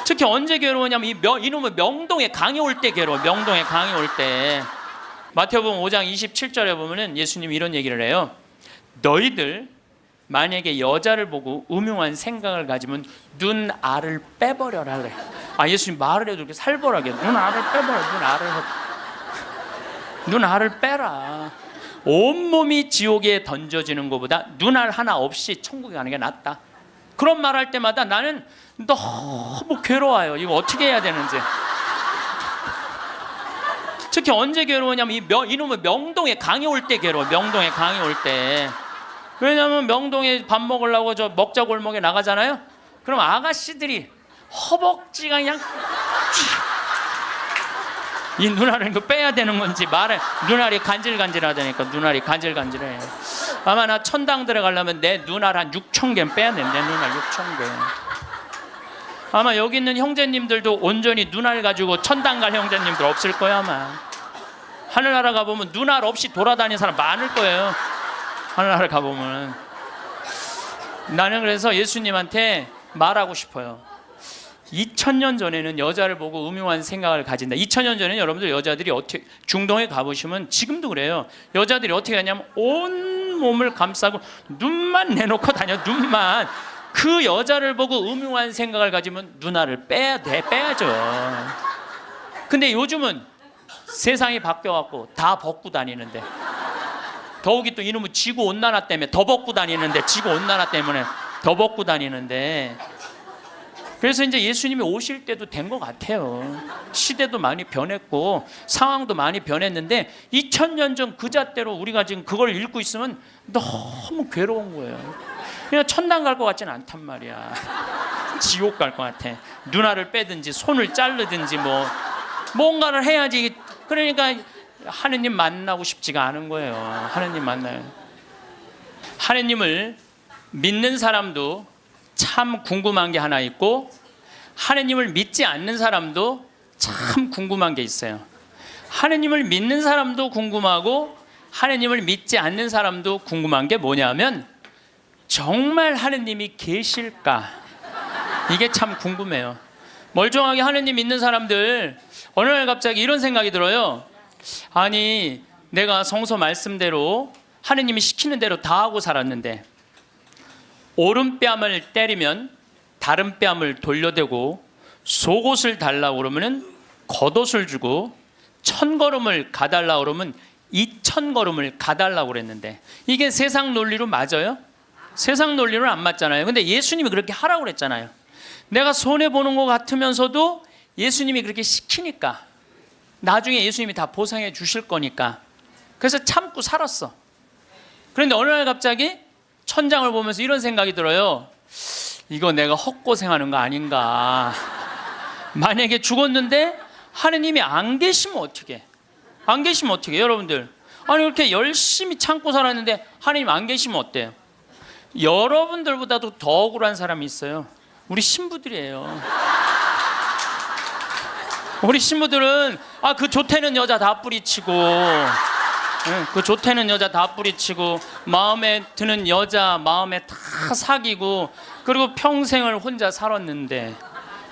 특히 언제 괴로우냐면 이놈의 명동에 강이 올 때 괴로워. 명동에 강이 올 때. 마태복음 5장 27절에 보면은 예수님이 이런 얘기를 해요. 너희들 만약에 여자를 보고 음흉한 생각을 가지면 눈알을 빼버려라 그래. 예수님 말을 해도 이렇게 살벌하게 눈알을 빼버려. 눈알을 빼라. 온몸이 지옥에 던져지는 것보다 눈알 하나 없이 천국에 가는 게 낫다. 그런 말 할 때마다 나는 너무 괴로워요. 이거 어떻게 해야 되는지. 특히 언제 괴로우냐면 이놈의 명동에 강이 올 때 괴로워. 명동에 강이 올 때. 왜냐하면 명동에 밥 먹으려고 저 먹자 골목에 나가잖아요. 그럼 아가씨들이 허벅지가 그냥 이 눈알을 이거 빼야 되는 건지 말해. 눈알이 간질간질하다니까. 눈알이 간질간질해. 아마 나 천당 들어가려면 내 눈알 한 6,000개는 빼야 돼. 내 눈알 6,000개. 아마 여기 있는 형제님들도 온전히 눈알 가지고 천당 갈 형제님들 없을 거야 아마. 하늘나라 가보면 눈알 없이 돌아다니는 사람 많을 거예요. 하늘나라 가보면. 나는 그래서 예수님한테 말하고 싶어요. 2000년 전에는 여자를 보고 음흉한 생각을 가진다. 2000년 전에는 여러분들 여자들이 어떻게 중동에 가보시면 지금도 그래요. 여자들이 어떻게 하냐면 온 몸을 감싸고 눈만 내놓고 다녀. 눈만. 그 여자를 보고 음흉한 생각을 가지면 눈알을 빼야죠. 근데 요즘은 세상이 바뀌어갖고 다 벗고 다니는데, 더욱이 또 이놈의 지구온난화 때문에 더 벗고 다니는데, 지구온난화 때문에 더 벗고 다니는데, 그래서 이제 예수님이 오실 때도 된 것 같아요. 시대도 많이 변했고 상황도 많이 변했는데 2000년 전 그 잣대로 우리가 지금 그걸 읽고 있으면 너무 괴로운 거예요. 그냥 천당 갈 것 같지는 않단 말이야. 지옥 갈 것 같아. 눈알을 빼든지 손을 자르든지 뭔가를 해야지. 그러니까 하느님 만나고 싶지가 않은 거예요. 하느님 만나요. 하느님을 믿는 사람도 참 궁금한 게 하나 있고, 하느님을 믿지 않는 사람도 참 궁금한 게 있어요. 하느님을 믿는 사람도 궁금하고 하느님을 믿지 않는 사람도 궁금한 게 뭐냐면, 정말 하느님이 계실까? 이게 참 궁금해요. 멀쩡하게 하느님 믿는 사람들 어느 날 갑자기 이런 생각이 들어요. 아니, 내가 성서 말씀대로 하느님이 시키는 대로 다 하고 살았는데 오른뺨을 때리면 다른 뺨을 돌려대고 속옷을 달라고 그러면 겉옷을 주고 1000걸음을 가달라고 그러면 2000걸음을 가달라고 그랬는데, 이게 세상 논리로 맞아요? 세상 논리로는 안 맞잖아요. 근데 예수님이 그렇게 하라고 그랬잖아요. 내가 손해보는 것 같으면서도 예수님이 그렇게 시키니까 나중에 예수님이 다 보상해 주실 거니까 그래서 참고 살았어. 그런데 어느 날 갑자기 천장을 보면서 이런 생각이 들어요. 이거 내가 헛고생하는 거 아닌가. 만약에 죽었는데 하느님이 안 계시면 어떻게? 안 계시면 어떻게? 여러분들, 아니 그렇게 열심히 참고 살았는데 하느님 안 계시면 어때요? 여러분들보다도 더 억울한 사람이 있어요. 우리 신부들이에요. 우리 신부들은 그 좋다는 여자 다 뿌리치고, 그 좋다는 여자 다 뿌리치고 마음에 드는 여자 마음에 다 사귀고, 그리고 평생을 혼자 살았는데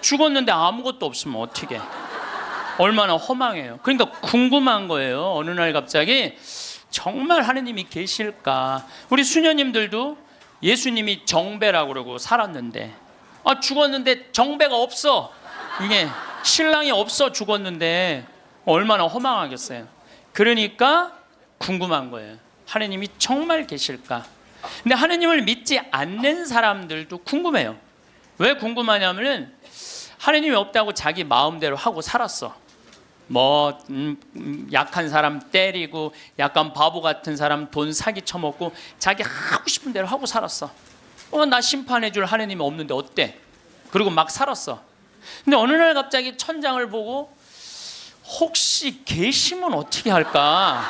죽었는데 아무것도 없으면 어떻게? 얼마나 허망해요. 그러니까 궁금한 거예요. 어느 날 갑자기 정말 하느님이 계실까? 우리 수녀님들도 예수님이 정배라고 그러고 살았는데 죽었는데 정배가 없어. 이게 신랑이 없어 죽었는데 얼마나 허망하겠어요. 그러니까 궁금한 거예요. 하느님이 정말 계실까? 근데 하느님을 믿지 않는 사람들도 궁금해요. 왜 궁금하냐면은 하느님이 없다고 자기 마음대로 하고 살았어. 약한 사람 때리고, 약간 바보 같은 사람 돈 사기 쳐먹고 자기 하고 싶은 대로 하고 살았어. 나 심판해 줄 하느님이 없는데 어때? 그리고 막 살았어. 근데 어느 날 갑자기 천장을 보고 혹시 계시면 어떻게 할까?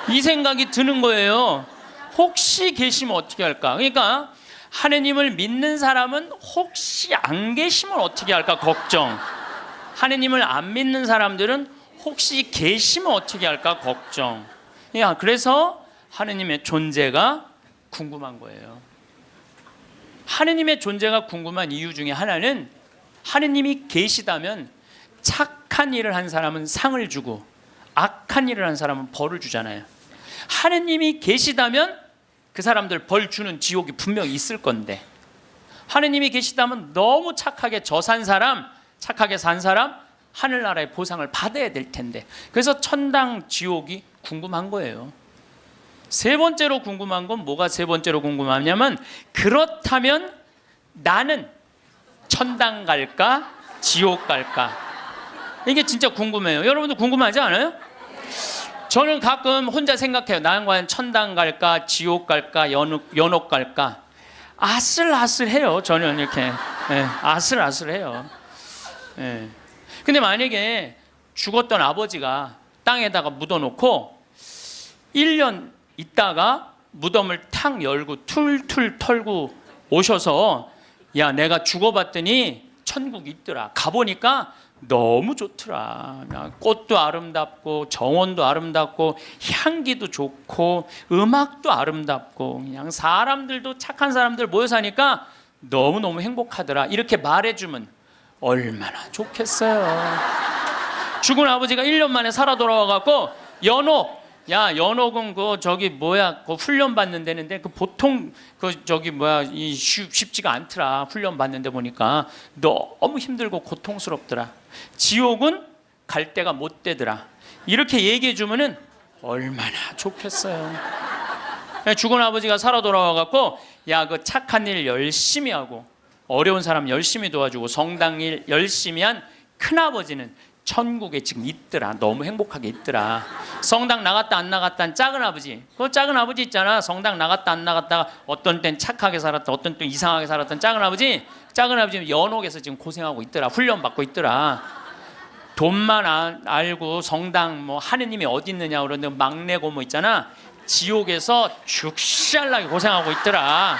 이 생각이 드는 거예요. 혹시 계시면 어떻게 할까? 그러니까 하느님을 믿는 사람은 혹시 안 계시면 어떻게 할까 걱정. 하느님을 안 믿는 사람들은 혹시 계시면 어떻게 할까 걱정. 그래서 하느님의 존재가 궁금한 거예요. 하느님의 존재가 궁금한 이유 중에 하나는 하느님이 계시다면 착한 일을 한 사람은 상을 주고 악한 일을 한 사람은 벌을 주잖아요. 하느님이 계시다면 그 사람들 벌 주는 지옥이 분명히 있을 건데, 하느님이 계시다면 너무 착하게 산 사람, 착하게 산 사람 하늘나라의 보상을 받아야 될 텐데, 그래서 천당 지옥이 궁금한 거예요. 세 번째로 궁금한 건 뭐가 세 번째로 궁금하냐면, 그렇다면 나는 천당 갈까 지옥 갈까? 이게 진짜 궁금해요. 여러분도 궁금하지 않아요? 저는 가끔 혼자 생각해요. 나는 과연 천당 갈까 지옥 갈까 연옥 갈까? 아슬아슬해요. 저는 이렇게 아슬아슬해요. 근데 만약에 죽었던 아버지가 땅에다가 묻어놓고 1년 있다가 무덤을 탁 열고 툴툴 털고 오셔서, 야, 내가 죽어봤더니 천국이 있더라. 가보니까 너무 좋더라. 꽃도 아름답고 정원도 아름답고 향기도 좋고 음악도 아름답고 그냥 사람들도 착한 사람들 모여 사니까 너무너무 행복하더라. 이렇게 말해주면 얼마나 좋겠어요. 죽은 아버지가 1년 만에 살아 돌아와갖고 연옥, 야, 연옥은 그 훈련 받는 데는데 보통 쉽지가 않더라. 훈련 받는데 보니까 너무 힘들고 고통스럽더라. 지옥은 갈 데가 못 되더라. 이렇게 얘기해 주면은 얼마나 좋겠어요. 죽은 아버지가 살아 돌아와 갖고, 야, 그 착한 일 열심히 하고 어려운 사람 열심히 도와주고 성당 일 열심히 한 큰아버지는 천국에 지금 있더라. 너무 행복하게 있더라. 성당 나갔다 안 나갔다 한 작은 아버지, 그 작은 아버지 있잖아. 성당 나갔다 안 나갔다가 어떤 땐 착하게 살았다, 어떤 땐 이상하게 살았던 작은 아버지는 연옥에서 지금 고생하고 있더라. 훈련 받고 있더라. 돈만 알고 성당 하느님이 어디 있느냐 그러는데 막내 고모 있잖아. 지옥에서 죽살나게 고생하고 있더라.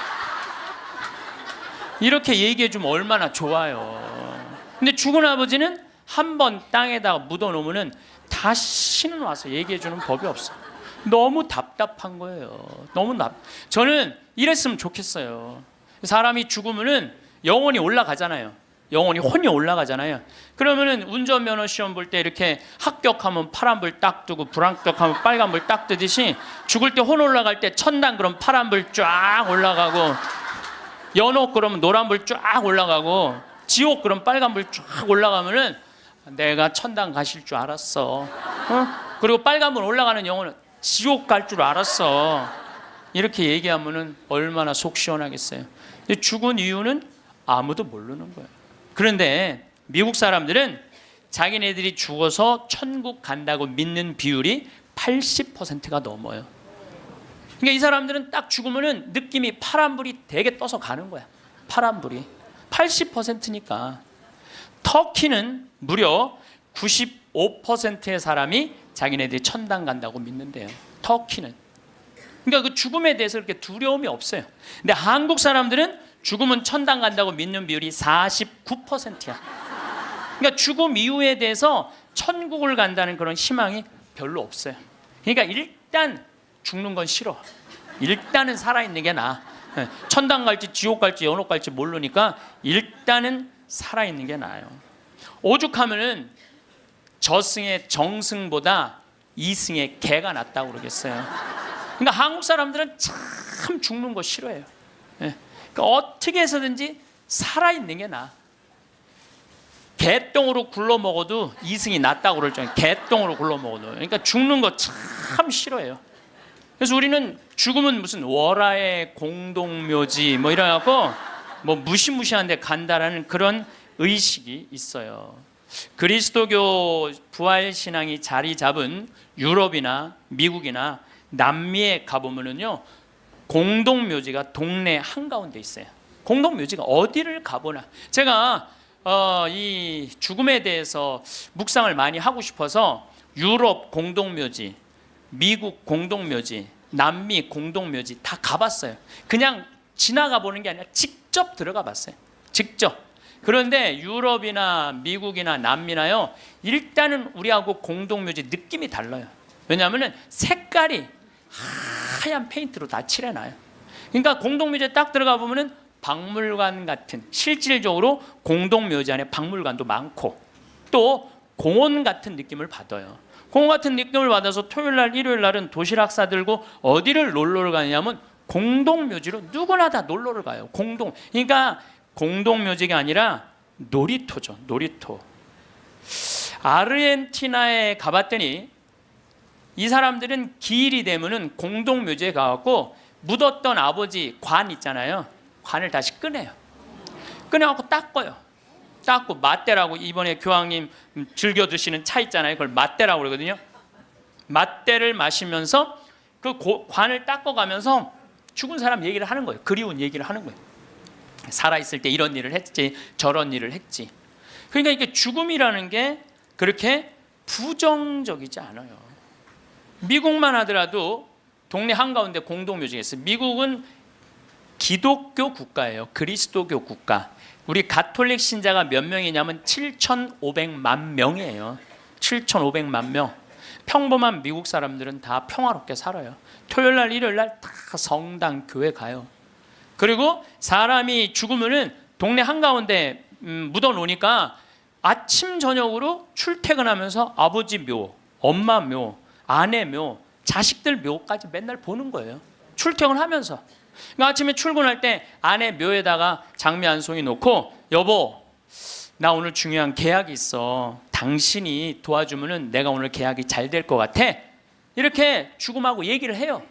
이렇게 얘기해 주면 얼마나 좋아요. 근데 죽은 아버지는 한번 땅에다가 묻어놓으면 다시는 와서 얘기해 주는 법이 없어. 너무 답답한 거예요. 저는 이랬으면 좋겠어요. 사람이 죽으면은 영혼이 올라가잖아요. 영혼이 혼이 올라가잖아요. 그러면은 운전면허 시험 볼 때 이렇게 합격하면 파란불 딱 뜨고 불합격하면 빨간불 딱 뜨듯이, 죽을 때 혼 올라갈 때 천당 그럼 파란불 쫙 올라가고, 연옥 그러면 노란불 쫙 올라가고, 지옥 그럼 빨간불 쫙 올라가면은 내가 천당 가실 줄 알았어. 그리고 빨간불 올라가는 영혼은 지옥 갈 줄 알았어. 이렇게 얘기하면은 얼마나 속 시원하겠어요. 근데 죽은 이유는 아무도 모르는 거예요. 그런데 미국 사람들은 자기네들이 죽어서 천국 간다고 믿는 비율이 80%가 넘어요. 그러니까 이 사람들은 딱 죽으면은 느낌이 파란불이 되게 떠서 가는 거야. 파란불이 80%니까. 터키는 무려 95%의 사람이 자기네들이 천당 간다고 믿는데요. 터키는. 그러니까 그 죽음에 대해서 그렇게 두려움이 없어요. 근데 한국 사람들은 죽으면 천당 간다고 믿는 비율이 49%야. 그러니까 죽음 이후에 대해서 천국을 간다는 그런 희망이 별로 없어요. 그러니까 일단 죽는 건 싫어. 일단은 살아있는 게 나아. 천당 갈지 지옥 갈지 연옥 갈지 모르니까 일단은 살아있는 게 나아요. 오죽하면은 저승의 정승보다 이승의 개가 낫다고 그러겠어요. 그러니까 한국 사람들은 참 죽는 거 싫어해요. 그러니까 어떻게 해서든지 살아있는 게 나아. 개똥으로 굴러 먹어도 이승이 낫다고 그럴 정도로, 개똥으로 굴러 먹어도. 그러니까 죽는 거 참 싫어해요. 그래서 우리는 죽으면 무슨 월화의 공동묘지 이래갖고 무시무시한 데 간다라는 그런 의식이 있어요. 그리스도교 부활신앙이 자리 잡은 유럽이나 미국이나 남미에 가보면은요, 공동묘지가 동네 한가운데 있어요. 공동묘지가 어디를 가보나. 제가 이 죽음에 대해서 묵상을 많이 하고 싶어서 유럽 공동묘지, 미국 공동묘지, 남미 공동묘지 다 가봤어요. 그냥 지나가 보는 게 아니라 직접 들어가 봤어요. 직접. 그런데 유럽이나 미국이나 남미나요, 일단은 우리하고 공동묘지 느낌이 달라요. 왜냐하면 색깔이 하얀 페인트로 다 칠해놔요. 그러니까 공동묘지에 딱 들어가 보면은 박물관 같은, 실질적으로 공동묘지 안에 박물관도 많고 또 공원 같은 느낌을 받아요. 공원 같은 느낌을 받아서 토요일 날, 일요일 날은 도시락 싸들고 어디를 놀러를 가냐면 공동묘지로 누구나 다 놀러를 가요. 그러니까 공동묘지가 아니라 놀이터죠. 놀이터. 아르헨티나에 가봤더니 이 사람들은 기일이 되면은 공동묘지에 가갖고 묻었던 아버지 관 있잖아요. 관을 다시 꺼내요. 꺼내갖고 닦아요. 닦고 맞대라고, 이번에 교황님 즐겨 드시는 차 있잖아요. 그걸 맞대라고 그러거든요. 맞대를 마시면서 그 관을 닦아가면서 죽은 사람 얘기를 하는 거예요. 그리운 얘기를 하는 거예요. 살아있을 때 이런 일을 했지, 저런 일을 했지. 그러니까 이게 죽음이라는 게 그렇게 부정적이지 않아요. 미국만 하더라도 동네 한가운데 공동묘지가 있어요. 미국은 기독교 국가예요. 그리스도교 국가. 우리 가톨릭 신자가 몇 명이냐면 7,500만 명이에요. 7,500만 명. 평범한 미국 사람들은 다 평화롭게 살아요. 토요일 날, 일요일 날 다 성당, 교회 가요. 그리고 사람이 죽으면은 동네 한가운데 묻어 놓으니까 아침 저녁으로 출퇴근하면서 아버지 묘, 엄마 묘, 아내 묘, 자식들 묘까지 맨날 보는 거예요. 출퇴근하면서. 그러니까 아침에 출근할 때 아내 묘에다가 장미 한 송이 놓고, 여보, 나 오늘 중요한 계약이 있어. 당신이 도와주면은 내가 오늘 계약이 잘 될 것 같아. 이렇게 죽음하고 얘기를 해요.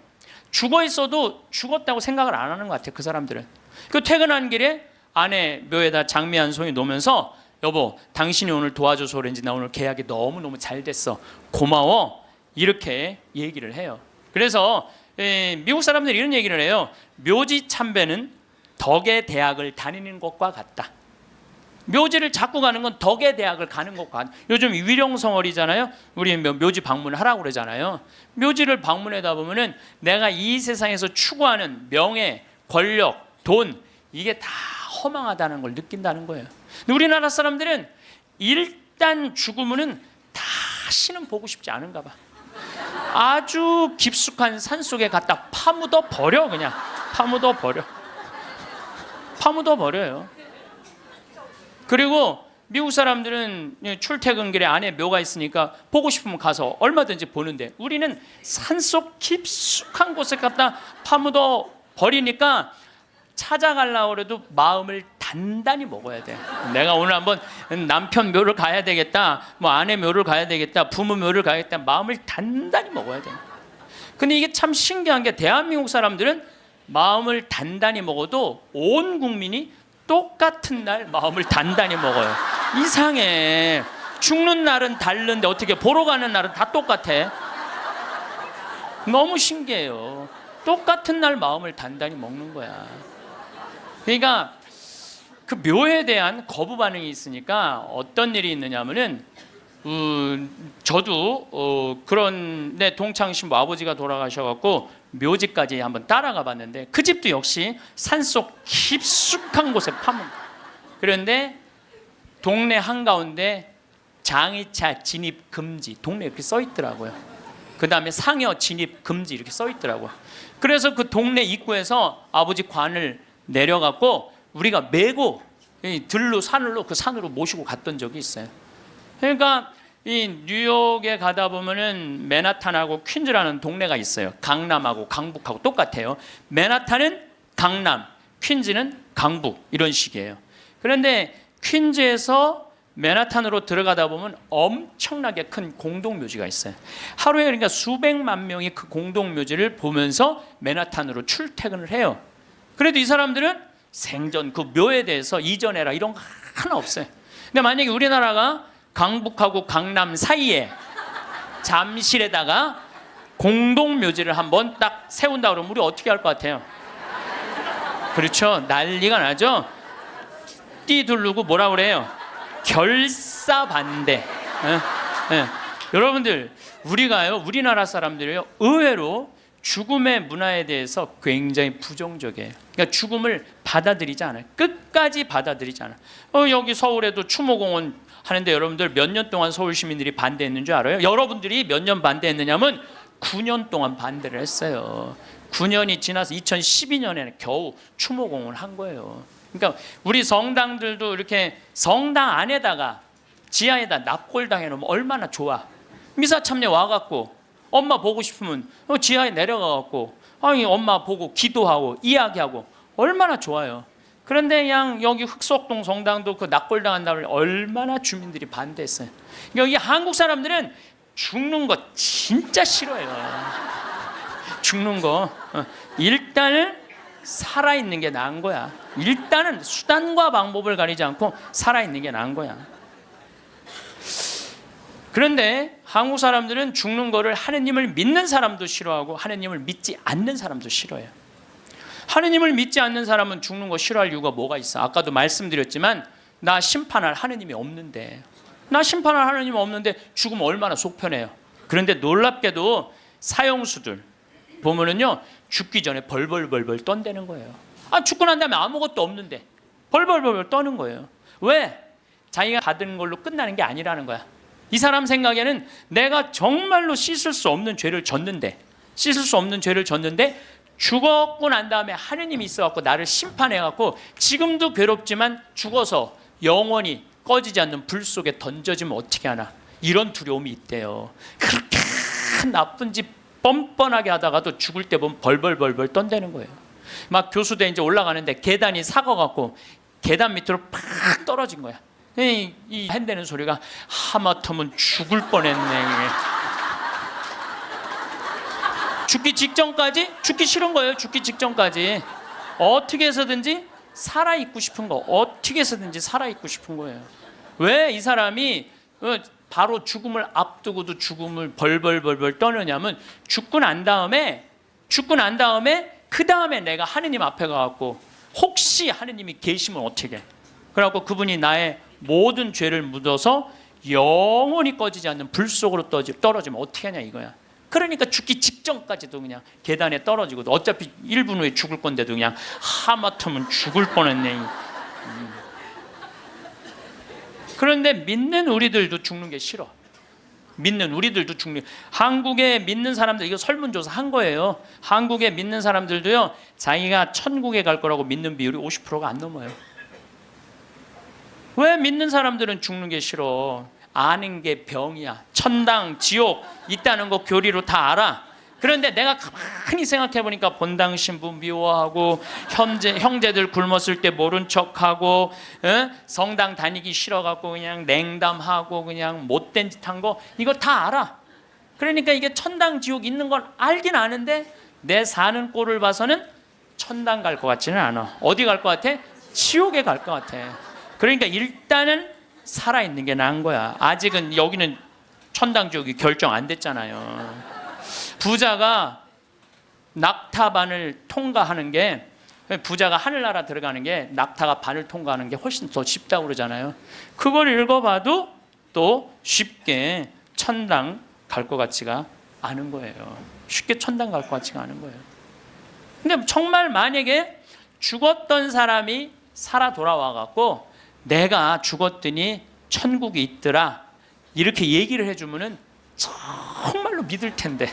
죽어 있어도 죽었다고 생각을 안 하는 것 같아요. 그 사람들은. 그 퇴근한 길에 아내 묘에다 장미 한 송이 놓으면서, 여보, 당신이 오늘 도와줘서 그런지 나 오늘 계약이 너무너무 잘 됐어. 고마워. 이렇게 얘기를 해요. 그래서 미국 사람들이 이런 얘기를 해요. 묘지 참배는 덕의 대학을 다니는 것과 같다. 묘지를 자꾸 가는 건 덕의 대학을 가는 것과 같다. 요즘 위령성월이잖아요. 우리 묘지 방문하라고 그러잖아요. 묘지를 방문하다 보면은 내가 이 세상에서 추구하는 명예, 권력, 돈, 이게 다 허망하다는 걸 느낀다는 거예요. 근데 우리나라 사람들은 일단 죽으면은 다시는 보고 싶지 않은가 봐. 아주 깊숙한 산속에 갖다 파묻어 버려. 그냥 파묻어 버려. 파묻어 버려요. 그리고 미국 사람들은 출퇴근길에 안에 묘가 있으니까 보고 싶으면 가서 얼마든지 보는데, 우리는 산속 깊숙한 곳에 갖다 파묻어 버리니까 찾아가려고 해도 마음을 단단히 먹어야 돼. 내가 오늘 한번 남편 묘를 가야 되겠다, 뭐 아내 묘를 가야 되겠다, 부모 묘를 가야겠다, 마음을 단단히 먹어야 돼. 근데 이게 참 신기한 게, 대한민국 사람들은 마음을 단단히 먹어도 온 국민이 똑같은 날 마음을 단단히 먹어요. 이상해. 죽는 날은 다른데 어떻게 보러 가는 날은 다 똑같아. 너무 신기해요. 똑같은 날 마음을 단단히 먹는 거야. 그러니까 그 묘에 대한 거부 반응이 있으니까 어떤 일이 있느냐면은 저도 그런 동창신부 아버지가 돌아가셔갖고 묘지까지 한번 따라가 봤는데, 그 집도 역시 산속 깊숙한 곳에 파문. 그런데 동네 한가운데 장의차 진입 금지, 동네 이렇게 써 있더라고요. 그 다음에 상여 진입 금지 이렇게 써 있더라고요. 그래서 그 동네 입구에서 아버지 관을 내려갖고 우리가 메고 들로 산으로, 그 산으로 모시고 갔던 적이 있어요. 그러니까 이 뉴욕에 가다 보면은 맨하탄하고 퀸즈라는 동네가 있어요. 강남하고 강북하고 똑같아요. 맨하탄은 강남, 퀸즈는 강북, 이런 식이에요. 그런데 퀸즈에서 맨하탄으로 들어가다 보면 엄청나게 큰 공동묘지가 있어요. 하루에 그러니까 수백만 명이 그 공동묘지를 보면서 맨하탄으로 출퇴근을 해요. 그래도 이 사람들은 생전 그 묘에 대해서 이전해라 이런 거 하나 없어요. 근데 만약에 우리나라가 강북하고 강남 사이에 잠실에다가 공동묘지를 한번 딱 세운다 그러면 우리 어떻게 할 것 같아요? 그렇죠. 난리가 나죠. 띠 두르고 뭐라 그래요? 결사반대. 여러분들, 우리가요, 우리나라 사람들이요, 의외로 죽음의 문화에 대해서 굉장히 부정적이에요. 그러니까 죽음을 받아들이지 않아요. 끝까지 받아들이지 않아요. 여기 서울에도 추모공원 하는데 여러분들 몇 년 동안 서울 시민들이 반대했는 줄 알아요? 여러분들이 몇 년 반대했느냐면 9년 동안 반대를 했어요. 9년이 지나서 2012년에는 겨우 추모공을 한 거예요. 그러니까 우리 성당들도 이렇게 성당 안에다가 지하에다 납골당 해놓으면 얼마나 좋아. 미사 참여 와갖고 엄마 보고 싶으면 지하에 내려가갖고 아니 엄마 보고 기도하고 이야기하고 얼마나 좋아요. 그런데 그냥 여기 흑석동 성당도 그 납골당 한다고 얼마나 주민들이 반대했어요. 여기 한국 사람들은 죽는 거 진짜 싫어해요. 죽는 거 일단은 살아있는 게 나은 거야. 일단은 수단과 방법을 가리지 않고 살아있는 게 나은 거야. 그런데 한국 사람들은 죽는 거를 하느님을 믿는 사람도 싫어하고 하느님을 믿지 않는 사람도 싫어해요. 하느님을 믿지 않는 사람은 죽는 거 싫어할 이유가 뭐가 있어? 아까도 말씀드렸지만 나 심판할 하느님이 없는데, 나 심판할 하느님이 없는데 죽으면 얼마나 속편해요. 그런데 놀랍게도 사형수들 보면은요 죽기 전에 벌벌벌벌 떤다는 거예요. 아, 죽고 난 다음에 아무것도 없는데 벌벌벌벌 떠는 거예요. 왜? 자기가 받은 걸로 끝나는 게 아니라는 거야. 이 사람 생각에는 내가 정말로 씻을 수 없는 죄를 졌는데, 죽었고 난 다음에 하느님이 있어갖고 나를 심판해갖고 지금도 괴롭지만 죽어서 영원히 꺼지지 않는 불 속에 던져지면 어떻게 하나, 이런 두려움이 있대요. 그렇게 나쁜 짓 뻔뻔하게 하다가도 죽을 때 보면 벌벌벌벌 떤다는 거예요. 막 교수대 이제 올라가는데 계단이 사가갖고 계단 밑으로 팍 떨어진 거야. 이 핸대는 소리가 하마터면 죽을 뻔했네. 죽기 직전까지 죽기 싫은 거예요. 죽기 직전까지 어떻게 해서든지 살아있고 싶은 거, 어떻게 해서든지 살아있고 싶은 거예요. 왜 이 사람이 바로 죽음을 앞두고도 죽음을 벌벌벌벌 떠느냐면 죽고 난 다음에 그 다음에 내가 하느님 앞에 가갖고 혹시 하느님이 계시면 어떻게 해? 그래갖고 그분이 나의 모든 죄를 묻어서 영원히 꺼지지 않는 불 속으로 떨어지면 어떻게 하냐 이거야. 그러니까 죽기 직전까지도 그냥 계단에 떨어지고 어차피 1분 후에 죽을 건데도 그냥 하마터면 죽을 뻔했네. 그런데 믿는 우리들도 죽는 게 싫어. 한국에 믿는 사람들, 이거 설문조사 한 거예요. 한국에 믿는 사람들도요 자기가 천국에 갈 거라고 믿는 비율이 50%가 안 넘어요. 왜? 믿는 사람들은 죽는 게 싫어. 아는 게 병이야. 천당, 지옥 있다는 거 교리로 다 알아. 그런데 내가 가만히 생각해 보니까 본당 신부 미워하고 형제들 굶었을 때 모른 척하고 성당 다니기 싫어갖고 그냥 냉담하고 그냥 못된 짓 한 거 이거 다 알아. 그러니까 이게 천당 지옥 있는 건 알긴 아는데 내 사는 꼴을 봐서는 천당 갈 것 같지는 않아. 어디 갈 것 같아? 지옥에 갈 것 같아. 그러니까 일단은 살아있는 게 나은 거야. 아직은 여기는 천당 지옥이 결정 안 됐잖아요. 부자가 낙타반을 통과하는 게, 부자가 하늘나라 들어가는 게 낙타가 반을 통과하는 게 훨씬 더 쉽다고 그러잖아요. 그걸 읽어봐도 또 쉽게 천당 갈 것 같지가 않은 거예요. 쉽게 천당 갈 것 같지가 않은 거예요. 근데 정말 만약에 죽었던 사람이 살아 돌아와갖고 내가 죽었더니 천국이 있더라 이렇게 얘기를 해주면은 정말로 믿을 텐데,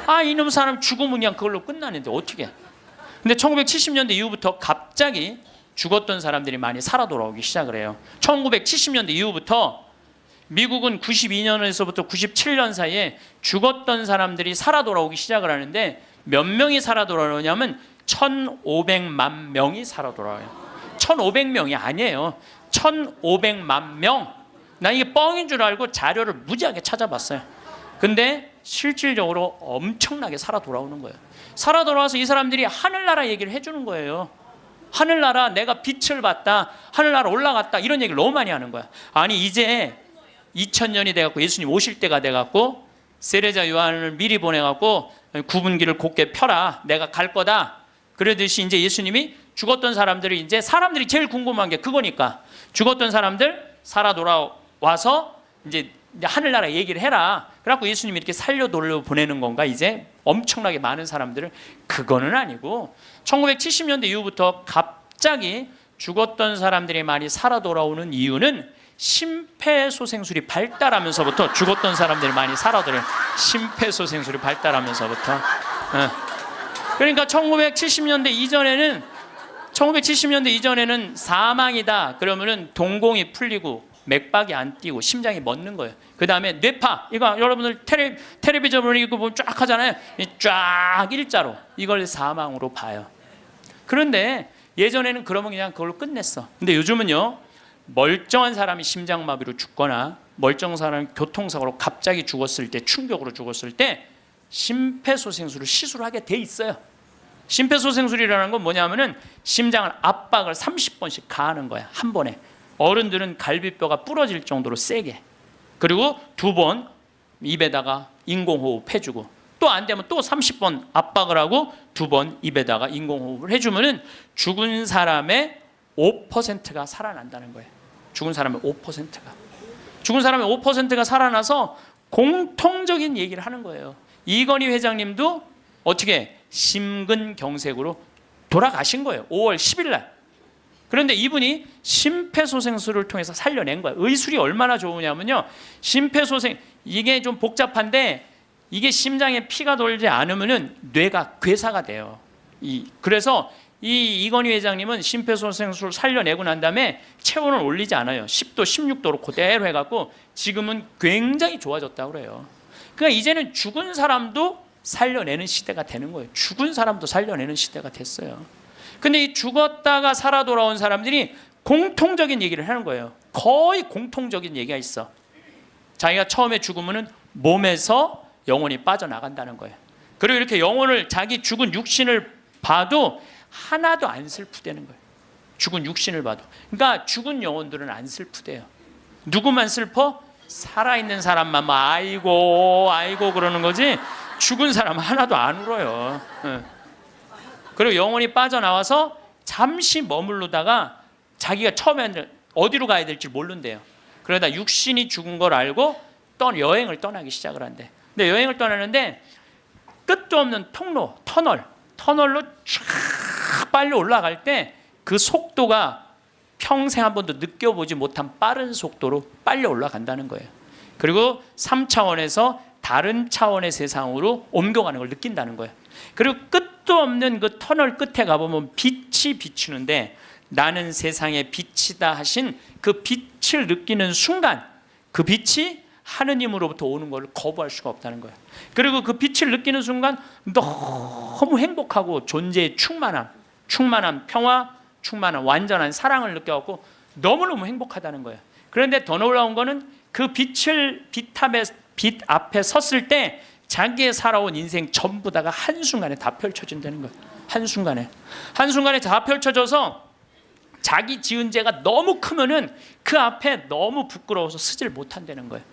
아 이놈 사람 죽으면 그냥 그걸로 끝나는데 어떻게. 근데 1970년대 이후부터 갑자기 죽었던 사람들이 많이 살아 돌아오기 시작을 해요. 1970년대 이후부터 미국은 92년에서부터 97년 사이에 죽었던 사람들이 살아 돌아오기 시작을 하는데 몇 명이 살아 돌아오냐면 1,500만 명이 살아 돌아와요. 1,500명이 아니에요. 1,500만 명. 난 이게 뻥인 줄 알고 자료를 무지하게 찾아봤어요. 근데 실질적으로 엄청나게 살아 돌아오는 거예요. 살아 돌아와서 이 사람들이 하늘나라 얘기를 해주는 거예요. 하늘나라 내가 빛을 봤다, 하늘나라 올라갔다, 이런 얘기를 너무 많이 하는 거야. 아니 이제 2000년이 돼갖고 예수님 오실 때가 돼갖고 세례자 요한을 미리 보내갖고 구분기를 곧게 펴라, 내가 갈 거다. 그러듯이 이제 예수님이 죽었던 사람들이, 이제 사람들이 제일 궁금한 게 그거니까 죽었던 사람들 살아 돌아와서 이제 하늘나라 얘기를 해라. 그래갖고 예수님이 이렇게 살려 돌려 보내는 건가 이제 엄청나게 많은 사람들을. 그거는 아니고 1970년대 이후부터 갑자기 죽었던 사람들이 많이 살아 돌아오는 이유는 심폐소생술이 발달하면서부터 죽었던 사람들이 많이 살아 돌아오는 심폐소생술이 발달하면서부터 그러니까 1970년대 이전에는 사망이다 그러면은 동공이 풀리고 맥박이 안 뛰고 심장이 멎는 거예요. 그 다음에 뇌파, 이거 여러분들 텔레비전으로 이거 보면 쫙 하잖아요. 쫙 일자로, 이걸 사망으로 봐요. 그런데 예전에는 그러면 그냥 그걸로 끝냈어. 근데 요즘은요, 멀쩡한 사람이 심장마비로 죽거나 멀쩡한 사람이 교통사고로 갑자기 죽었을 때, 충격으로 죽었을 때 심폐소생술을 시술을 하게 돼 있어요. 심폐소생술이라는 건 뭐냐면은 심장을 압박을 30번씩 가하는 거야, 한 번에. 어른들은 갈비뼈가 부러질 정도로 세게. 그리고 2번 입에다가 인공호흡 해주고, 또 안 되면 또 30번 압박을 하고 2번 입에다가 인공호흡을 해주면은 죽은 사람의 5%가 살아난다는 거예요. 죽은 사람의 5%가 살아나서 공통적인 얘기를 하는 거예요. 이건희 회장님도 어떻게 심근경색으로 돌아가신 거예요. 5월 10일 날. 그런데 이분이 심폐소생술을 통해서 살려낸 거예요. 의술이 얼마나 좋으냐면요, 심폐소생, 이게 좀 복잡한데 이게 심장에 피가 돌지 않으면은 뇌가 괴사가 돼요. 그래서 이건희 회장님은 심폐소생술 살려내고 난 다음에 체온을 올리지 않아요. 10도, 16도로 그대로 해갖고 지금은 굉장히 좋아졌다고 그래요. 그러니까 이제는 죽은 사람도 살려내는 시대가 되는 거예요. 죽은 사람도 살려내는 시대가 됐어요. 근데 이 죽었다가 살아 돌아온 사람들이 공통적인 얘기를 하는 거예요. 거의 공통적인 얘기가 있어. 자기가 처음에 죽으면은 몸에서 영혼이 빠져나간다는 거예요. 그리고 이렇게 영혼을, 자기 죽은 육신을 봐도 하나도 안 슬프대는 거예요. 죽은 육신을 봐도. 그러니까 죽은 영혼들은 안 슬프대요. 누구만 슬퍼? 살아있는 사람만 뭐 아이고 아이고 그러는 거지, 죽은 사람 하나도 안 울어요. 그리고 영혼이 빠져나와서 잠시 머무르다가 자기가 처음에는 어디로 가야 될지 모른대요. 그러다 육신이 죽은 걸 알고 여행을 떠나기 시작을 한대. 근데 여행을 떠나는데 끝도 없는 통로, 터널로 쫙 빨리 올라갈 때 그 속도가 평생 한 번도 느껴보지 못한 빠른 속도로 빨리 올라간다는 거예요. 그리고 3차원에서 다른 차원의 세상으로 옮겨가는 걸 느낀다는 거예요. 그리고 끝도 없는 그 터널 끝에 가보면 빛이 비추는데, 나는 세상의 빛이다 하신 그 빛을 느끼는 순간, 그 빛이 하느님으로부터 오는 걸 거부할 수가 없다는 거예요. 그리고 그 빛을 느끼는 순간 너무 행복하고 존재의 충만함, 평화, 완전한 사랑을 느껴갖고 너무너무 행복하다는 거예요. 그런데 더 놀라운 거는 그 빛 앞에 섰을 때 자기의 살아온 인생 전부 다가 한순간에 다 펼쳐진다는 거예요. 한순간에 다 펼쳐져서 자기 지은 죄가 너무 크면은 그 앞에 너무 부끄러워서 서질 못한다는 거예요.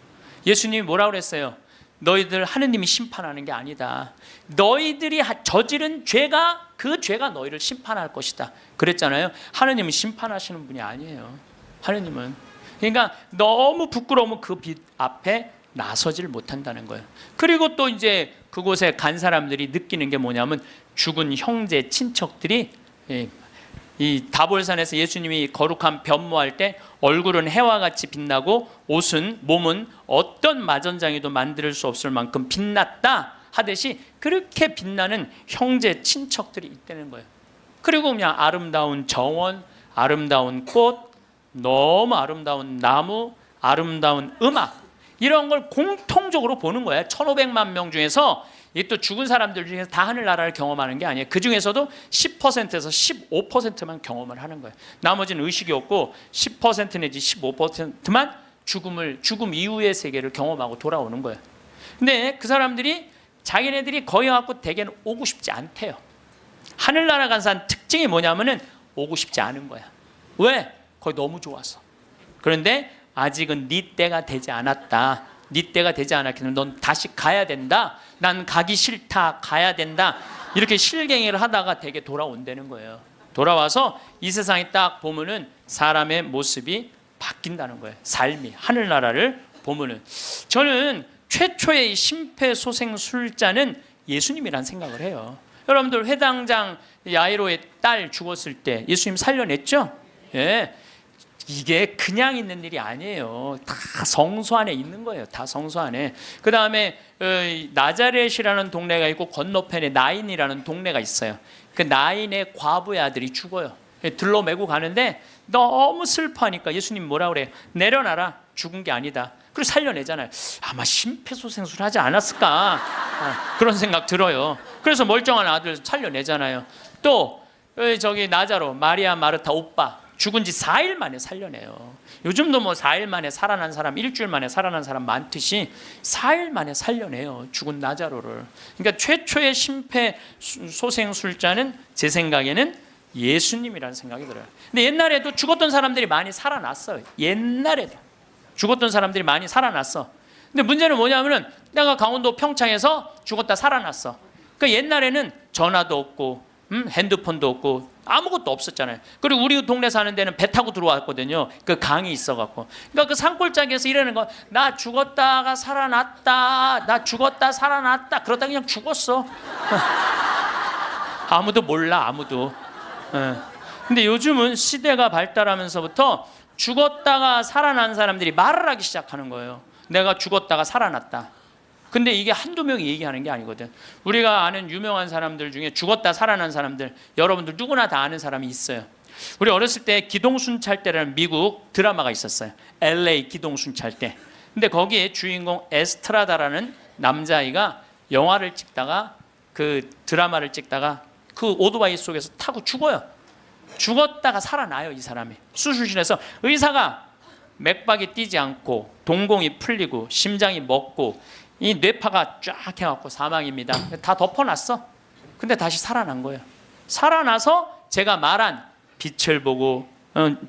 예수님이 뭐라고 그랬어요? 너희들 하느님이 심판하는 게 아니다. 너희들이 저지른 죄가, 그 죄가 너희를 심판할 것이다. 그랬잖아요. 하느님은 심판하시는 분이 아니에요. 하느님은. 그러니까 너무 부끄러우면 그 빛 앞에 나서질 못한다는 거예요. 그리고 또 이제 그곳에 간 사람들이 느끼는 게 뭐냐면, 죽은 형제, 친척들이 이 다볼산에서 예수님이 거룩한 변모할 때 얼굴은 해와 같이 빛나고 몸은 어떤 마전장이도 만들 수 없을 만큼 빛났다 하듯이 그렇게 빛나는 형제, 친척들이 있다는 거예요. 그리고 그냥 아름다운 정원, 아름다운 꽃, 너무 아름다운 나무, 아름다운 음악, 이런 걸 공통적으로 보는 거예요. 1,500만 명 중에서, 이게 또 죽은 사람들 중에서 다 하늘나라를 경험하는 게 아니에요. 그 중에서도 10%에서 15%만 경험을 하는 거예요. 나머지는 의식이 없고 10% 내지 15%만 죽음 이후의 세계를 경험하고 돌아오는 거예요. 근데 그 사람들이 자기네들이 거기 갖고 대개는 오고 싶지 않대요. 하늘나라 간 사람 특징이 뭐냐면은 오고 싶지 않은 거야. 왜? 거기 너무 좋아서. 그런데 아직은 네 때가 되지 않았다. 네 때가 되지 않았기 때문에 넌 다시 가야 된다. 난 가기 싫다. 가야 된다. 이렇게 실갱이를 하다가 되게 돌아온다는 거예요. 돌아와서 이 세상에 딱 보면은 사람의 모습이 바뀐다는 거예요. 삶이, 하늘나라를 보면은. 저는 최초의 심폐소생술자는 예수님이란 생각을 해요. 여러분들 회당장 야이로의 딸 죽었을 때 예수님 살려냈죠? 예. 이게 그냥 있는 일이 아니에요. 다 성소 안에 있는 거예요. 다 성소 안에. 그 다음에 나자렛이라는 동네가 있고 건너편에 나인이라는 동네가 있어요. 그 나인의 과부의 아들이 죽어요. 들로 메고 가는데 너무 슬퍼하니까 예수님 뭐라 그래요? 내려놔라. 죽은 게 아니다. 그리고 살려내잖아요. 아마 심폐소생술 하지 않았을까? 그런 생각 들어요. 그래서 멀쩡한 아들 살려내잖아요. 또 저기 나자로, 마리아 마르타 오빠 죽은 지 4일 만에 살려내요. 요즘도 뭐 4일 만에 살아난 사람, 일주일 만에 살아난 사람 많듯이 4일 만에 살려내요. 죽은 나자로를. 그러니까 최초의 심폐소생술자는 제 생각에는 예수님이라는 생각이 들어요. 근데 옛날에도 죽었던 사람들이 많이 살아났어요. 옛날에도 죽었던 사람들이 많이 살아났어. 근데 문제는 뭐냐면은 내가 강원도 평창에서 죽었다 살아났어. 그러니까 옛날에는 전화도 없고 핸드폰도 없고 아무것도 없었잖아요. 그리고 우리 동네 사는 데는 배 타고 들어왔거든요. 그 강이 있어갖고. 그러니까 그 산골짜기에서 이러는 거, 나 죽었다가 살아났다, 나 죽었다 살아났다, 그러다 그냥 죽었어. 아무도 몰라, 아무도. 근데 요즘은 시대가 발달하면서부터 죽었다가 살아난 사람들이 말을 하기 시작하는 거예요. 내가 죽었다가 살아났다. 근데 이게 한두 명이 얘기하는 게 아니거든. 우리가 아는 유명한 사람들 중에 죽었다 살아난 사람들, 여러분들 누구나 다 아는 사람이 있어요. 우리 어렸을 때 기동순찰대라는 미국 드라마가 있었어요. LA 기동순찰대. 근데 거기에 주인공 에스트라다라는 남자아이가 영화를 찍다가 그 드라마를 찍다가 그 오토바이 속에서 타고 죽어요. 죽었다가 살아나요. 이 사람이 수술실에서 의사가 맥박이 뛰지 않고 동공이 풀리고 심장이 멎고 이 뇌파가 쫙 해갖고 사망입니다. 다 덮어놨어. 근데 다시 살아난 거예요. 살아나서 제가 말한 빛을 보고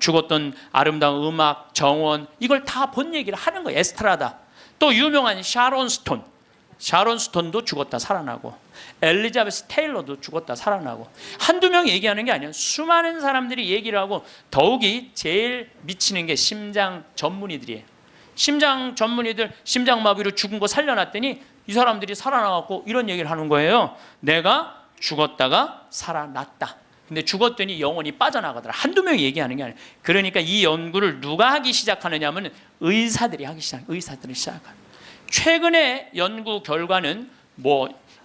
죽었던 아름다운 음악, 정원, 이걸 다 본 얘기를 하는 거예요. 에스트라다. 또 유명한 샤론 스톤. 샤론 스톤도 죽었다 살아나고, 엘리자베스 테일러도 죽었다 살아나고. 한두 명 얘기하는 게 아니에요. 수많은 사람들이 얘기를 하고, 더욱이 제일 미치는 게 심장 전문의들이에요. 심장 전문의들 심장마비로 죽은 거 살려놨더니 이 사람들이 살아나갖고 이런 얘기를 하는 거예요. 내가 죽었다가 살아났다. 근데 죽었더니 영혼이 빠져나가더라. 한두 명이 얘기하는 게 아니에요. 그러니까 이 연구를 누가 하기 시작하느냐 하면 의사들이 하기 시작해요. 의사들이 시작해요. 최근에 연구 결과는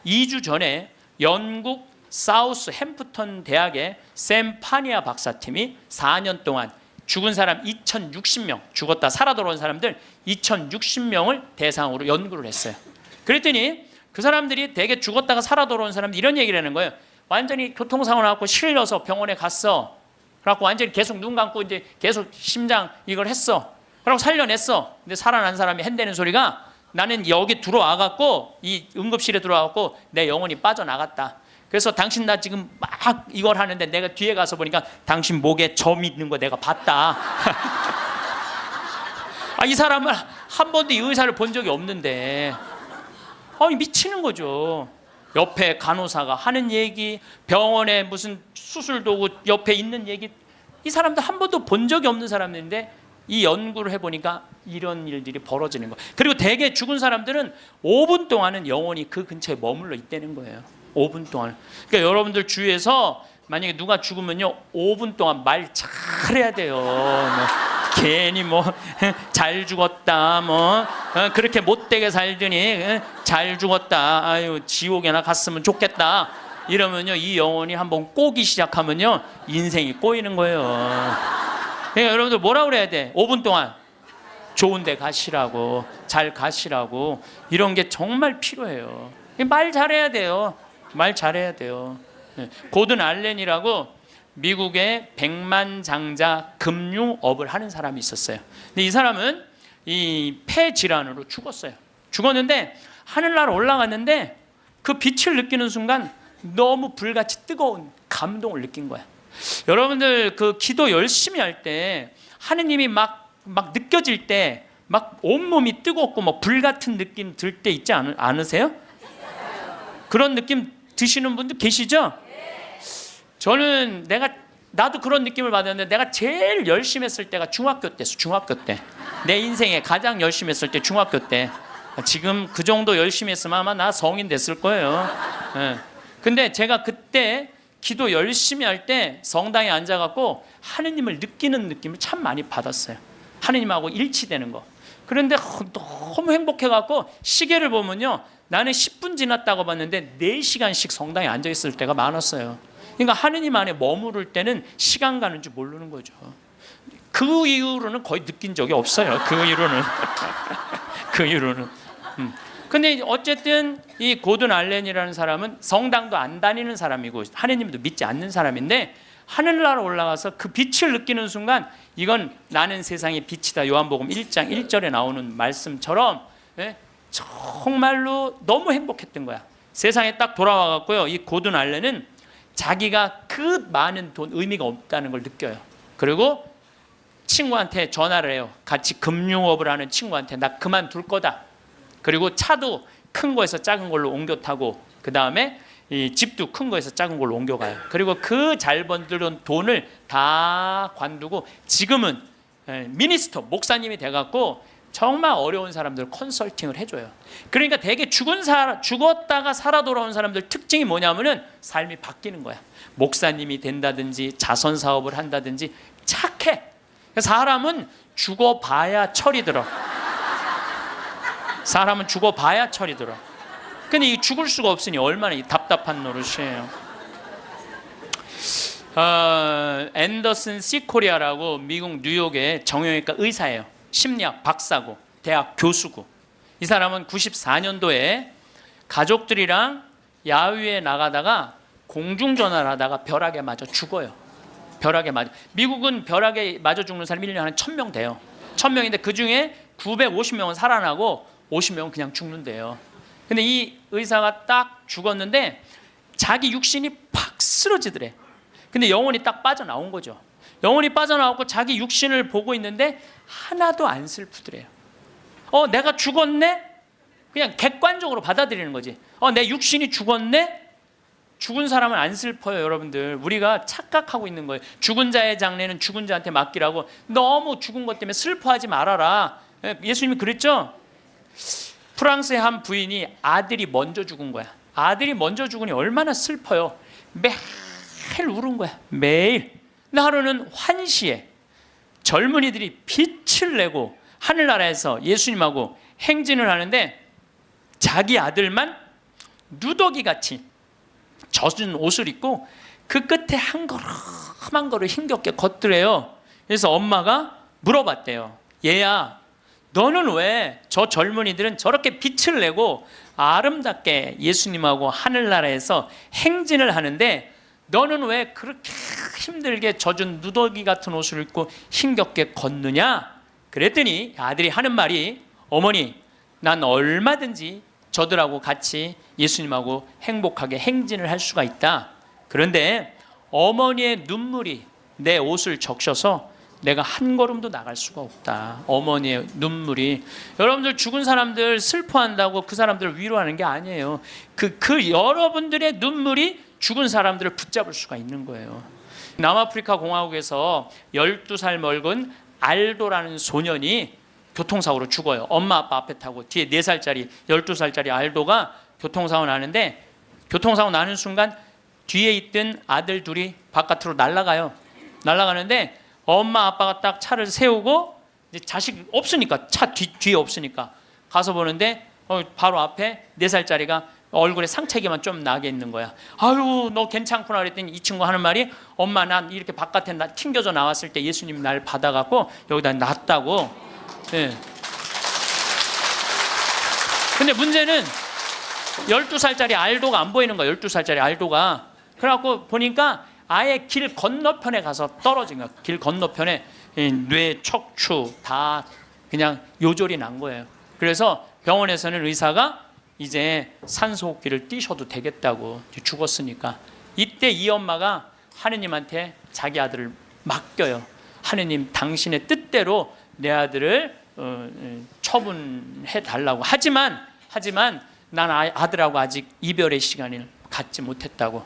2주 전에 영국 사우스 햄프턴 대학의 샘 파니아 박사팀이 4년 동안 죽은 사람 2060명, 죽었다 살아 돌아온 사람들 2060명을 대상으로 연구를 했어요. 그랬더니 그 사람들이 대개 죽었다가 살아 돌아온 사람들 이런 얘기를 하는 거예요. 완전히 교통사고 나고 실려서 병원에 갔어. 그래갖고 완전히 계속 눈 감고 이제 계속 심장 이걸 했어. 그러고 살려냈어. 근데 살아난 사람이 한다는 소리가, 나는 여기 들어와갖고 이 응급실에 들어와갖고 내 영혼이 빠져나갔다. 그래서 당신 나 지금 막 이걸 하는데 내가 뒤에 가서 보니까 당신 목에 점 있는 거 내가 봤다. 이 사람은 한 번도 이 의사를 본 적이 없는데 미치는 거죠. 옆에 간호사가 하는 얘기, 병원에 무슨 수술 도구 옆에 있는 얘기, 이 사람도 한 번도 본 적이 없는 사람인데 이 연구를 해보니까 이런 일들이 벌어지는 거예요. 그리고 대개 죽은 사람들은 5분 동안은 영원히 그 근처에 머물러 있다는 거예요. 5분 동안. 그러니까 여러분들 주위에서 만약에 누가 죽으면요 5분 동안 말 잘해야 돼요. 괜히 잘 죽었다, 그렇게 못되게 살더니 잘 죽었다, 아유 지옥에나 갔으면 좋겠다 이러면요 이 영혼이 한번 꼬기 시작하면요 인생이 꼬이는 거예요. 그러니까 여러분들 뭐라 그래야 돼? 5분 동안 좋은 데 가시라고, 잘 가시라고, 이런 게 정말 필요해요. 말 잘해야 돼요. 말 잘해야 돼요. 고든 알렌이라고 미국의 백만장자 금융업을 하는 사람이 있었어요. 근데 이 사람은 이 폐 질환으로 죽었어요. 죽었는데 하늘나라 올라갔는데 그 빛을 느끼는 순간 너무 불같이 뜨거운 감동을 느낀 거야. 여러분들 그 기도 열심히 할 때 하느님이 막 느껴질 때 막 온몸이 뜨겁고 불 같은 느낌 들 때 있지 않으세요? 그런 느낌 드시는 분들 계시죠? 저는 나도 그런 느낌을 받았는데 내가 제일 열심히 했을 때가 중학교 때였어. 중학교 때. 내 인생에 가장 열심히 했을 때 중학교 때. 지금 그 정도 열심히 했으면 아마 나 성인 됐을 거예요. 근데 제가 그때 기도 열심히 할 때 성당에 앉아갖고 하느님을 느끼는 느낌을 참 많이 받았어요. 하느님하고 일치되는 거. 그런데 너무 행복해갖고 시계를 보면요, 나는 10분 지났다고 봤는데 4시간씩 성당에 앉아있을 때가 많았어요. 그러니까 하느님 안에 머무를 때는 시간 가는 줄 모르는 거죠. 그 이후로는 거의 느낀 적이 없어요. 그 이후로는. 그 이후로는. 근데 어쨌든 이 고든 알렌이라는 사람은 성당도 안 다니는 사람이고 하느님도 믿지 않는 사람인데, 하늘나라 올라가서 그 빛을 느끼는 순간 이건 나는 세상의 빛이다. 요한복음 1장 1절에 나오는 말씀처럼 정말로 너무 행복했던 거야. 세상에 딱 돌아와 갖고요, 이 고든 알렌은 자기가 그 많은 돈 의미가 없다는 걸 느껴요. 그리고 친구한테 전화를 해요. 같이 금융업을 하는 친구한테 나 그만둘 거다. 그리고 차도 큰 거에서 작은 걸로 옮겨 타고, 그 다음에 이 집도 큰 거에서 작은 걸로 옮겨가요. 그리고 그 잘 번들은 돈을 다 관두고 지금은 미니스터, 목사님이 돼갖고 정말 어려운 사람들 컨설팅을 해줘요. 그러니까 되게 죽었다가 살아 돌아온 사람들 특징이 뭐냐면은 삶이 바뀌는 거야. 목사님이 된다든지 자선 사업을 한다든지 착해. 사람은 죽어봐야 철이 들어. 사람은 죽어봐야 철이 들어. 근데 이 죽을 수가 없으니 얼마나 이 답답한 노릇이에요. 앤더슨 시코리아라고 미국 뉴욕의 정형외과 의사예요. 심리학 박사고 대학 교수고. 이 사람은 94년도에 가족들이랑 야외에 나가다가 공중전화를 하다가 벼락에 맞아 죽어요. 벼락에 맞아. 미국은 벼락에 맞아 죽는 사람이 1년에 한 1000명 돼요. 1000명인데 그 중에 950명은 살아나고 50명은 그냥 죽는데요. 근데 이 의사가 딱 죽었는데 자기 육신이 팍 쓰러지더래. 근데 영혼이 딱 빠져나온 거죠. 영혼이 빠져나오고 자기 육신을 보고 있는데 하나도 안 슬프더래요. 내가 죽었네? 그냥 객관적으로 받아들이는 거지. 내 육신이 죽었네? 죽은 사람은 안 슬퍼요, 여러분들. 우리가 착각하고 있는 거예요. 죽은 자의 장례는 죽은 자한테 맡기라고. 너무 죽은 것 때문에 슬퍼하지 말아라. 예수님이 그랬죠? 프랑스의 한 부인이 아들이 먼저 죽은 거야. 아들이 먼저 죽으니 얼마나 슬퍼요. 매일 울은 거야. 매일. 근데 하루는 환시에 젊은이들이 빛을 내고 하늘나라에서 예수님하고 행진을 하는데 자기 아들만 누더기같이 젖은 옷을 입고 그 끝에 한 걸음 한 걸음 힘겹게 걷더래요. 그래서 엄마가 물어봤대요. 얘야, 너는 왜 저 젊은이들은 저렇게 빛을 내고 아름답게 예수님하고 하늘나라에서 행진을 하는데 너는 왜 그렇게 힘들게 젖은 누더기 같은 옷을 입고 힘겹게 걷느냐? 그랬더니 아들이 하는 말이, 어머니, 난 얼마든지 저들하고 같이 예수님하고 행복하게 행진을 할 수가 있다. 그런데 어머니의 눈물이 내 옷을 적셔서 내가 한 걸음도 나갈 수가 없다. 어머니의 눈물이. 여러분들 죽은 사람들 슬퍼한다고 그 사람들을 위로하는 게 아니에요. 그 여러분들의 눈물이 죽은 사람들을 붙잡을 수가 있는 거예요. 남아프리카 공화국에서 12살 먹은 알도라는 소년이 교통사고로 죽어요. 엄마 아빠 앞에 타고 뒤에 4살짜리 12살짜리 알도가 교통사고 나는데, 교통사고 나는 순간 뒤에 있던 아들 둘이 바깥으로 날아가요. 날아가는데 엄마 아빠가 딱 차를 세우고, 이제 자식 없으니까, 차 뒤에 없으니까 가서 보는데 바로 앞에 4살짜리가 얼굴에 상처기만 좀 나게 있는 거야. 아유, 너 괜찮구나 그랬더니 이 친구 하는 말이, 엄마 난 이렇게 바깥에 튕겨져 나왔을 때 예수님이 날 받아갖고 여기다 놨다고. 예. 근데 문제는 12살짜리 알도가 안 보이는 거야. 12살짜리 알도가. 그래갖고 보니까 아예 길 건너편에 가서 떨어진 거야. 길 건너편에 뇌, 척추 다 그냥 요절이 난 거예요. 그래서 병원에서는 의사가 이제 산소호흡기를 띄셔도 되겠다고, 죽었으니까. 이때 이 엄마가 하느님한테 자기 아들을 맡겨요. 하느님, 당신의 뜻대로 내 아들을 처분해 달라고. 하지만 난 아들하고 아직 이별의 시간을 갖지 못했다고.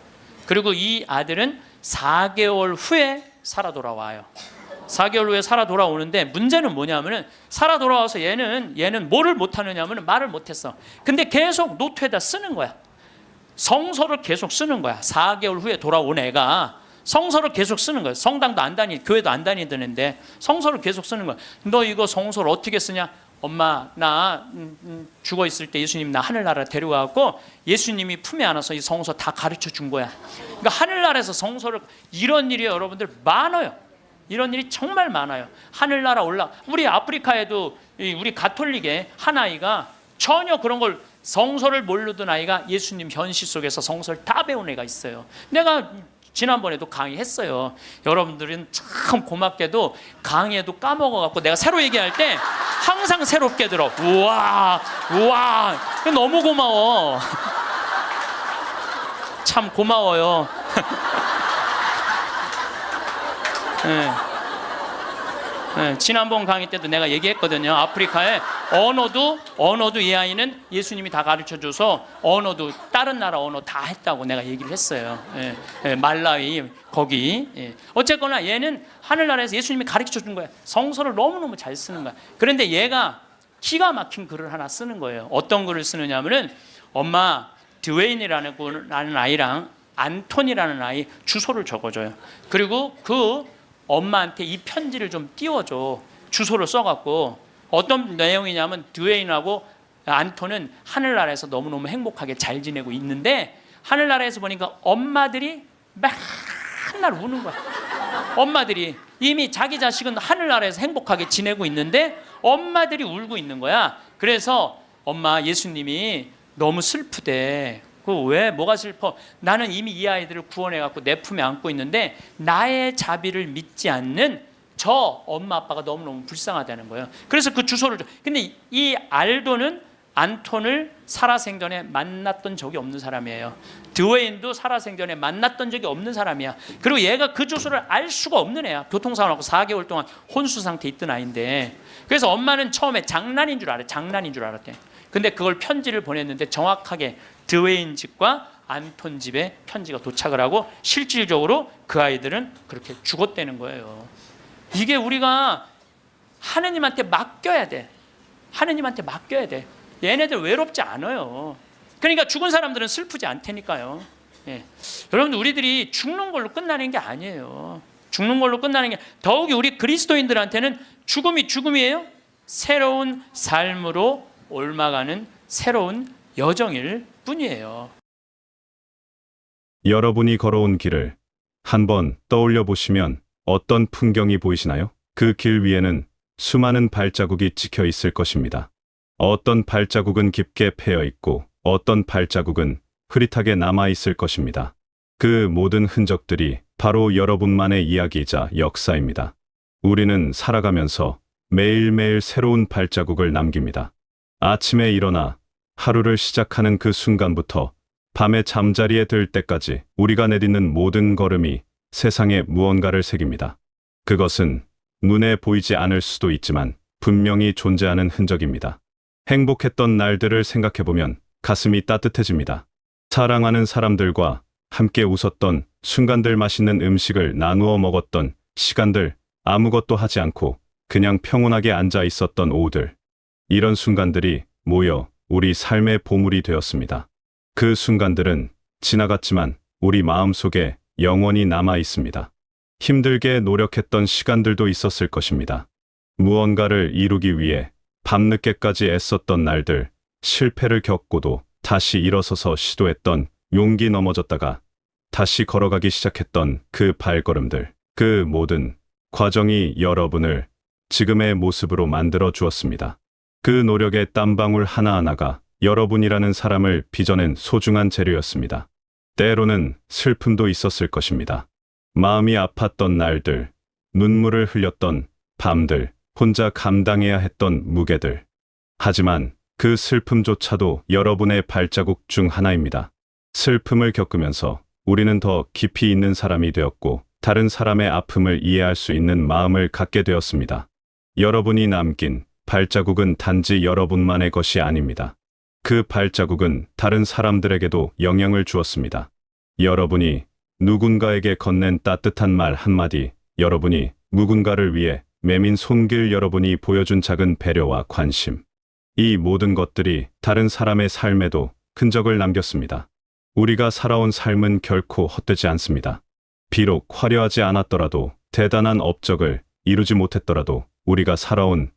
그리고 이 아들은 4개월 후에 살아 돌아와요. 4개월 후에 살아 돌아오는데 문제는 뭐냐면은, 살아 돌아와서 얘는 뭐를 못하느냐면 말을 못했어. 근데 계속 노트에다 쓰는 거야. 성서를 계속 쓰는 거야. 4개월 후에 돌아온 애가 성서를 계속 쓰는 거야. 성당도 안 교회도 안 다니던 애인데 성서를 계속 쓰는 거야. 너 이거 성서를 어떻게 쓰냐? 엄마, 나 죽어 있을 때 예수님 나 하늘나라 데려가고 예수님이 품에 안아서 이 성서 다 가르쳐 준 거야. 그러니까 하늘나라에서 성서를, 이런 일이 여러분들 많아요. 이런 일이 정말 많아요. 하늘나라 우리 아프리카에도 우리 가톨릭의 한 아이가 전혀 그런 걸, 성서를 모르던 아이가 예수님 현실 속에서 성서를 다 배운 애가 있어요. 내가 지난번에도 강의했어요. 여러분들은 참 고맙게도 강의에도 까먹어갖고 내가 새로 얘기할 때 항상 새롭게 들어. 우와 너무 고마워. 참 고마워요. 네. 네, 지난번 강의 때도 내가 얘기했거든요. 아프리카에 언어도 이 아이는 예수님이 다 가르쳐줘서 언어도 다른 나라 언어 다 했다고 내가 얘기를 했어요. 예, 예, 말라위 거기. 예. 어쨌거나 얘는 하늘나라에서 예수님이 가르쳐준 거야. 성서를 너무너무 잘 쓰는 거야. 그런데 얘가 기가 막힌 글을 하나 쓰는 거예요. 어떤 글을 쓰느냐면은, 엄마, 드웨인이라는 아이랑 안톤이라는 아이 주소를 적어줘요. 그리고 그 엄마한테 이 편지를 좀 띄워줘. 주소를 써갖고. 어떤 내용이냐면, 드웨인하고 안톤은 하늘나라에서 너무너무 행복하게 잘 지내고 있는데, 하늘나라에서 보니까 엄마들이 맨날 우는 거야. 엄마들이 이미 자기 자식은 하늘나라에서 행복하게 지내고 있는데 엄마들이 울고 있는 거야. 그래서 엄마, 예수님이 너무 슬프대. 왜? 뭐가 슬퍼? 나는 이미 이 아이들을 구원해갖고 내 품에 안고 있는데 나의 자비를 믿지 않는 저 엄마 아빠가 너무너무 불쌍하다는 거예요. 그래서 그 주소를 줘. 근데 이 알도는 안톤을 살아생전에 만났던 적이 없는 사람이에요. 드웨인도 살아생전에 만났던 적이 없는 사람이야. 그리고 얘가 그 주소를 알 수가 없는 애야. 교통사고나고 4개월 동안 혼수 상태에 있던 아이인데, 그래서 엄마는 처음에 장난인 줄 알았대. 근데 그걸 편지를 보냈는데 정확하게 드웨인 집과 안톤 집에 편지가 도착을 하고 실질적으로 그 아이들은 그렇게 죽었다는 거예요. 이게 우리가 하느님한테 맡겨야 돼. 하느님한테 맡겨야 돼. 얘네들 외롭지 않아요. 그러니까 죽은 사람들은 슬프지 않다니까요. 예. 여러분들, 우리들이 죽는 걸로 끝나는 게 아니에요. 죽는 걸로 끝나는 게, 더욱이 우리 그리스도인들한테는 죽음이 죽음이에요. 새로운 삶으로 옮아가는 새로운 여정일 뿐이에요. 여러분이 걸어온 길을 한번 떠올려 보시면 어떤 풍경이 보이시나요? 그 길 위에는 수많은 발자국이 찍혀 있을 것입니다. 어떤 발자국은 깊게 패여 있고 어떤 발자국은 흐릿하게 남아 있을 것입니다. 그 모든 흔적들이 바로 여러분만의 이야기이자 역사입니다. 우리는 살아가면서 매일매일 새로운 발자국을 남깁니다. 아침에 일어나 하루를 시작하는 그 순간부터 밤에 잠자리에 들 때까지 우리가 내딛는 모든 걸음이 세상에 무언가를 새깁니다. 그것은 눈에 보이지 않을 수도 있지만 분명히 존재하는 흔적입니다. 행복했던 날들을 생각해보면 가슴이 따뜻해집니다. 사랑하는 사람들과 함께 웃었던 순간들, 맛있는 음식을 나누어 먹었던 시간들, 아무것도 하지 않고 그냥 평온하게 앉아 있었던 오후들. 이런 순간들이 모여 우리 삶의 보물이 되었습니다. 그 순간들은 지나갔지만 우리 마음속에 영원히 남아 있습니다. 힘들게 노력했던 시간들도 있었을 것입니다. 무언가를 이루기 위해 밤늦게까지 애썼던 날들, 실패를 겪고도 다시 일어서서 시도했던, 용기 넘어졌다가 다시 걸어가기 시작했던 그 발걸음들, 그 모든 과정이 여러분을 지금의 모습으로 만들어 주었습니다. 그 노력의 땀방울 하나하나가 여러분이라는 사람을 빚어낸 소중한 재료였습니다. 때로는 슬픔도 있었을 것입니다. 마음이 아팠던 날들, 눈물을 흘렸던 밤들, 혼자 감당해야 했던 무게들. 하지만 그 슬픔조차도 여러분의 발자국 중 하나입니다. 슬픔을 겪으면서 우리는 더 깊이 있는 사람이 되었고 다른 사람의 아픔을 이해할 수 있는 마음을 갖게 되었습니다. 여러분이 남긴 발자국은 단지 여러분만의 것이 아닙니다. 그 발자국은 다른 사람들에게도 영향을 주었습니다. 여러분이 누군가에게 건넨 따뜻한 말 한마디, 여러분이 누군가를 위해 매민 손길, 여러분이 보여준 작은 배려와 관심. 이 모든 것들이 다른 사람의 삶에도 흔적을 남겼습니다. 우리가 살아온 삶은 결코 헛되지 않습니다. 비록 화려하지 않았더라도 대단한 업적을 이루지 못했더라도 우리가 살아온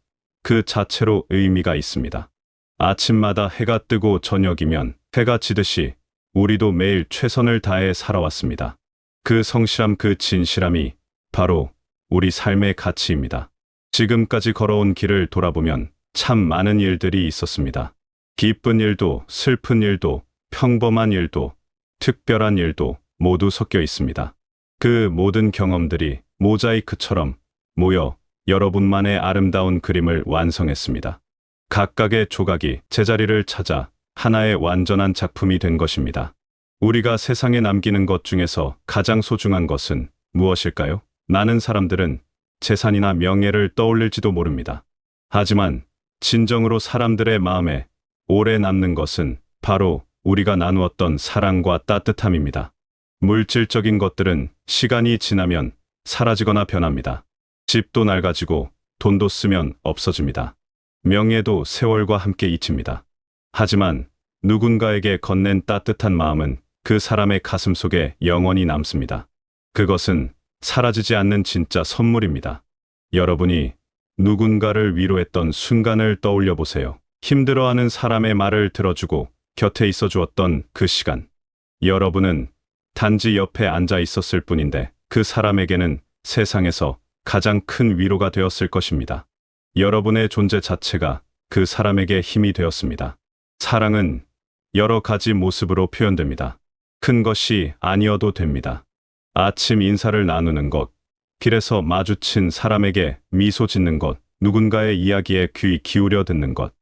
그 자체로 의미가 있습니다. 아침마다 해가 뜨고 저녁이면 해가 지듯이 우리도 매일 최선을 다해 살아왔습니다. 그 성실함, 그 진실함이 바로 우리 삶의 가치입니다. 지금까지 걸어온 길을 돌아보면 참 많은 일들이 있었습니다. 기쁜 일도, 슬픈 일도, 평범한 일도, 특별한 일도 모두 섞여 있습니다. 그 모든 경험들이 모자이크처럼 모여 여러분만의 아름다운 그림을 완성했습니다. 각각의 조각이 제자리를 찾아 하나의 완전한 작품이 된 것입니다. 우리가 세상에 남기는 것 중에서 가장 소중한 것은 무엇일까요? 많은 사람들은 재산이나 명예를 떠올릴지도 모릅니다. 하지만 진정으로 사람들의 마음에 오래 남는 것은 바로 우리가 나누었던 사랑과 따뜻함입니다. 물질적인 것들은 시간이 지나면 사라지거나 변합니다. 집도 낡아지고 돈도 쓰면 없어집니다. 명예도 세월과 함께 잊힙니다. 하지만 누군가에게 건넨 따뜻한 마음은 그 사람의 가슴 속에 영원히 남습니다. 그것은 사라지지 않는 진짜 선물입니다. 여러분이 누군가를 위로했던 순간을 떠올려 보세요. 힘들어하는 사람의 말을 들어주고 곁에 있어 주었던 그 시간. 여러분은 단지 옆에 앉아 있었을 뿐인데 그 사람에게는 세상에서 가장 큰 위로가 되었을 것입니다. 여러분의 존재 자체가 그 사람에게 힘이 되었습니다. 사랑은 여러 가지 모습으로 표현됩니다. 큰 것이 아니어도 됩니다. 아침 인사를 나누는 것, 길에서 마주친 사람에게 미소 짓는 것, 누군가의 이야기에 귀 기울여 듣는 것.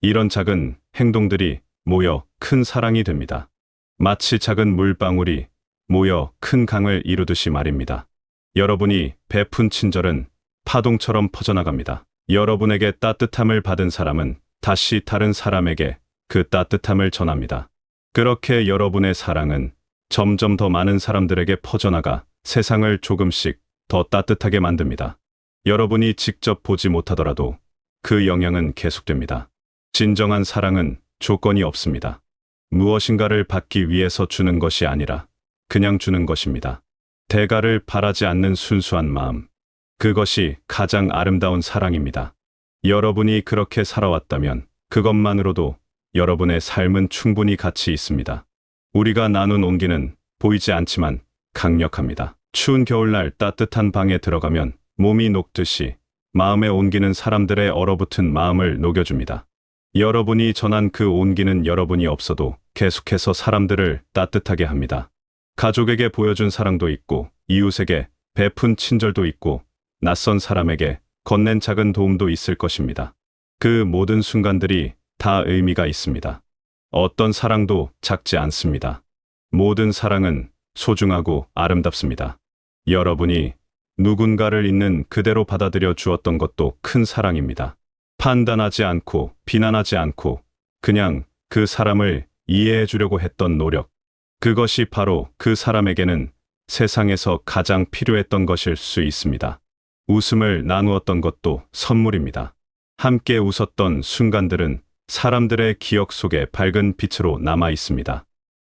이런 작은 행동들이 모여 큰 사랑이 됩니다. 마치 작은 물방울이 모여 큰 강을 이루듯이 말입니다. 여러분이 베푼 친절은 파동처럼 퍼져나갑니다. 여러분에게 따뜻함을 받은 사람은 다시 다른 사람에게 그 따뜻함을 전합니다. 그렇게 여러분의 사랑은 점점 더 많은 사람들에게 퍼져나가 세상을 조금씩 더 따뜻하게 만듭니다. 여러분이 직접 보지 못하더라도 그 영향은 계속됩니다. 진정한 사랑은 조건이 없습니다. 무엇인가를 받기 위해서 주는 것이 아니라 그냥 주는 것입니다. 대가를 바라지 않는 순수한 마음. 그것이 가장 아름다운 사랑입니다. 여러분이 그렇게 살아왔다면 그것만으로도 여러분의 삶은 충분히 가치 있습니다. 우리가 나눈 온기는 보이지 않지만 강력합니다. 추운 겨울날 따뜻한 방에 들어가면 몸이 녹듯이 마음의 온기는 사람들의 얼어붙은 마음을 녹여줍니다. 여러분이 전한 그 온기는 여러분이 없어도 계속해서 사람들을 따뜻하게 합니다. 가족에게 보여준 사랑도 있고, 이웃에게 베푼 친절도 있고, 낯선 사람에게 건넨 작은 도움도 있을 것입니다. 그 모든 순간들이 다 의미가 있습니다. 어떤 사랑도 작지 않습니다. 모든 사랑은 소중하고 아름답습니다. 여러분이 누군가를 있는 그대로 받아들여 주었던 것도 큰 사랑입니다. 판단하지 않고 비난하지 않고 그냥 그 사람을 이해해 주려고 했던 노력. 그것이 바로 그 사람에게는 세상에서 가장 필요했던 것일 수 있습니다. 웃음을 나누었던 것도 선물입니다. 함께 웃었던 순간들은 사람들의 기억 속에 밝은 빛으로 남아 있습니다.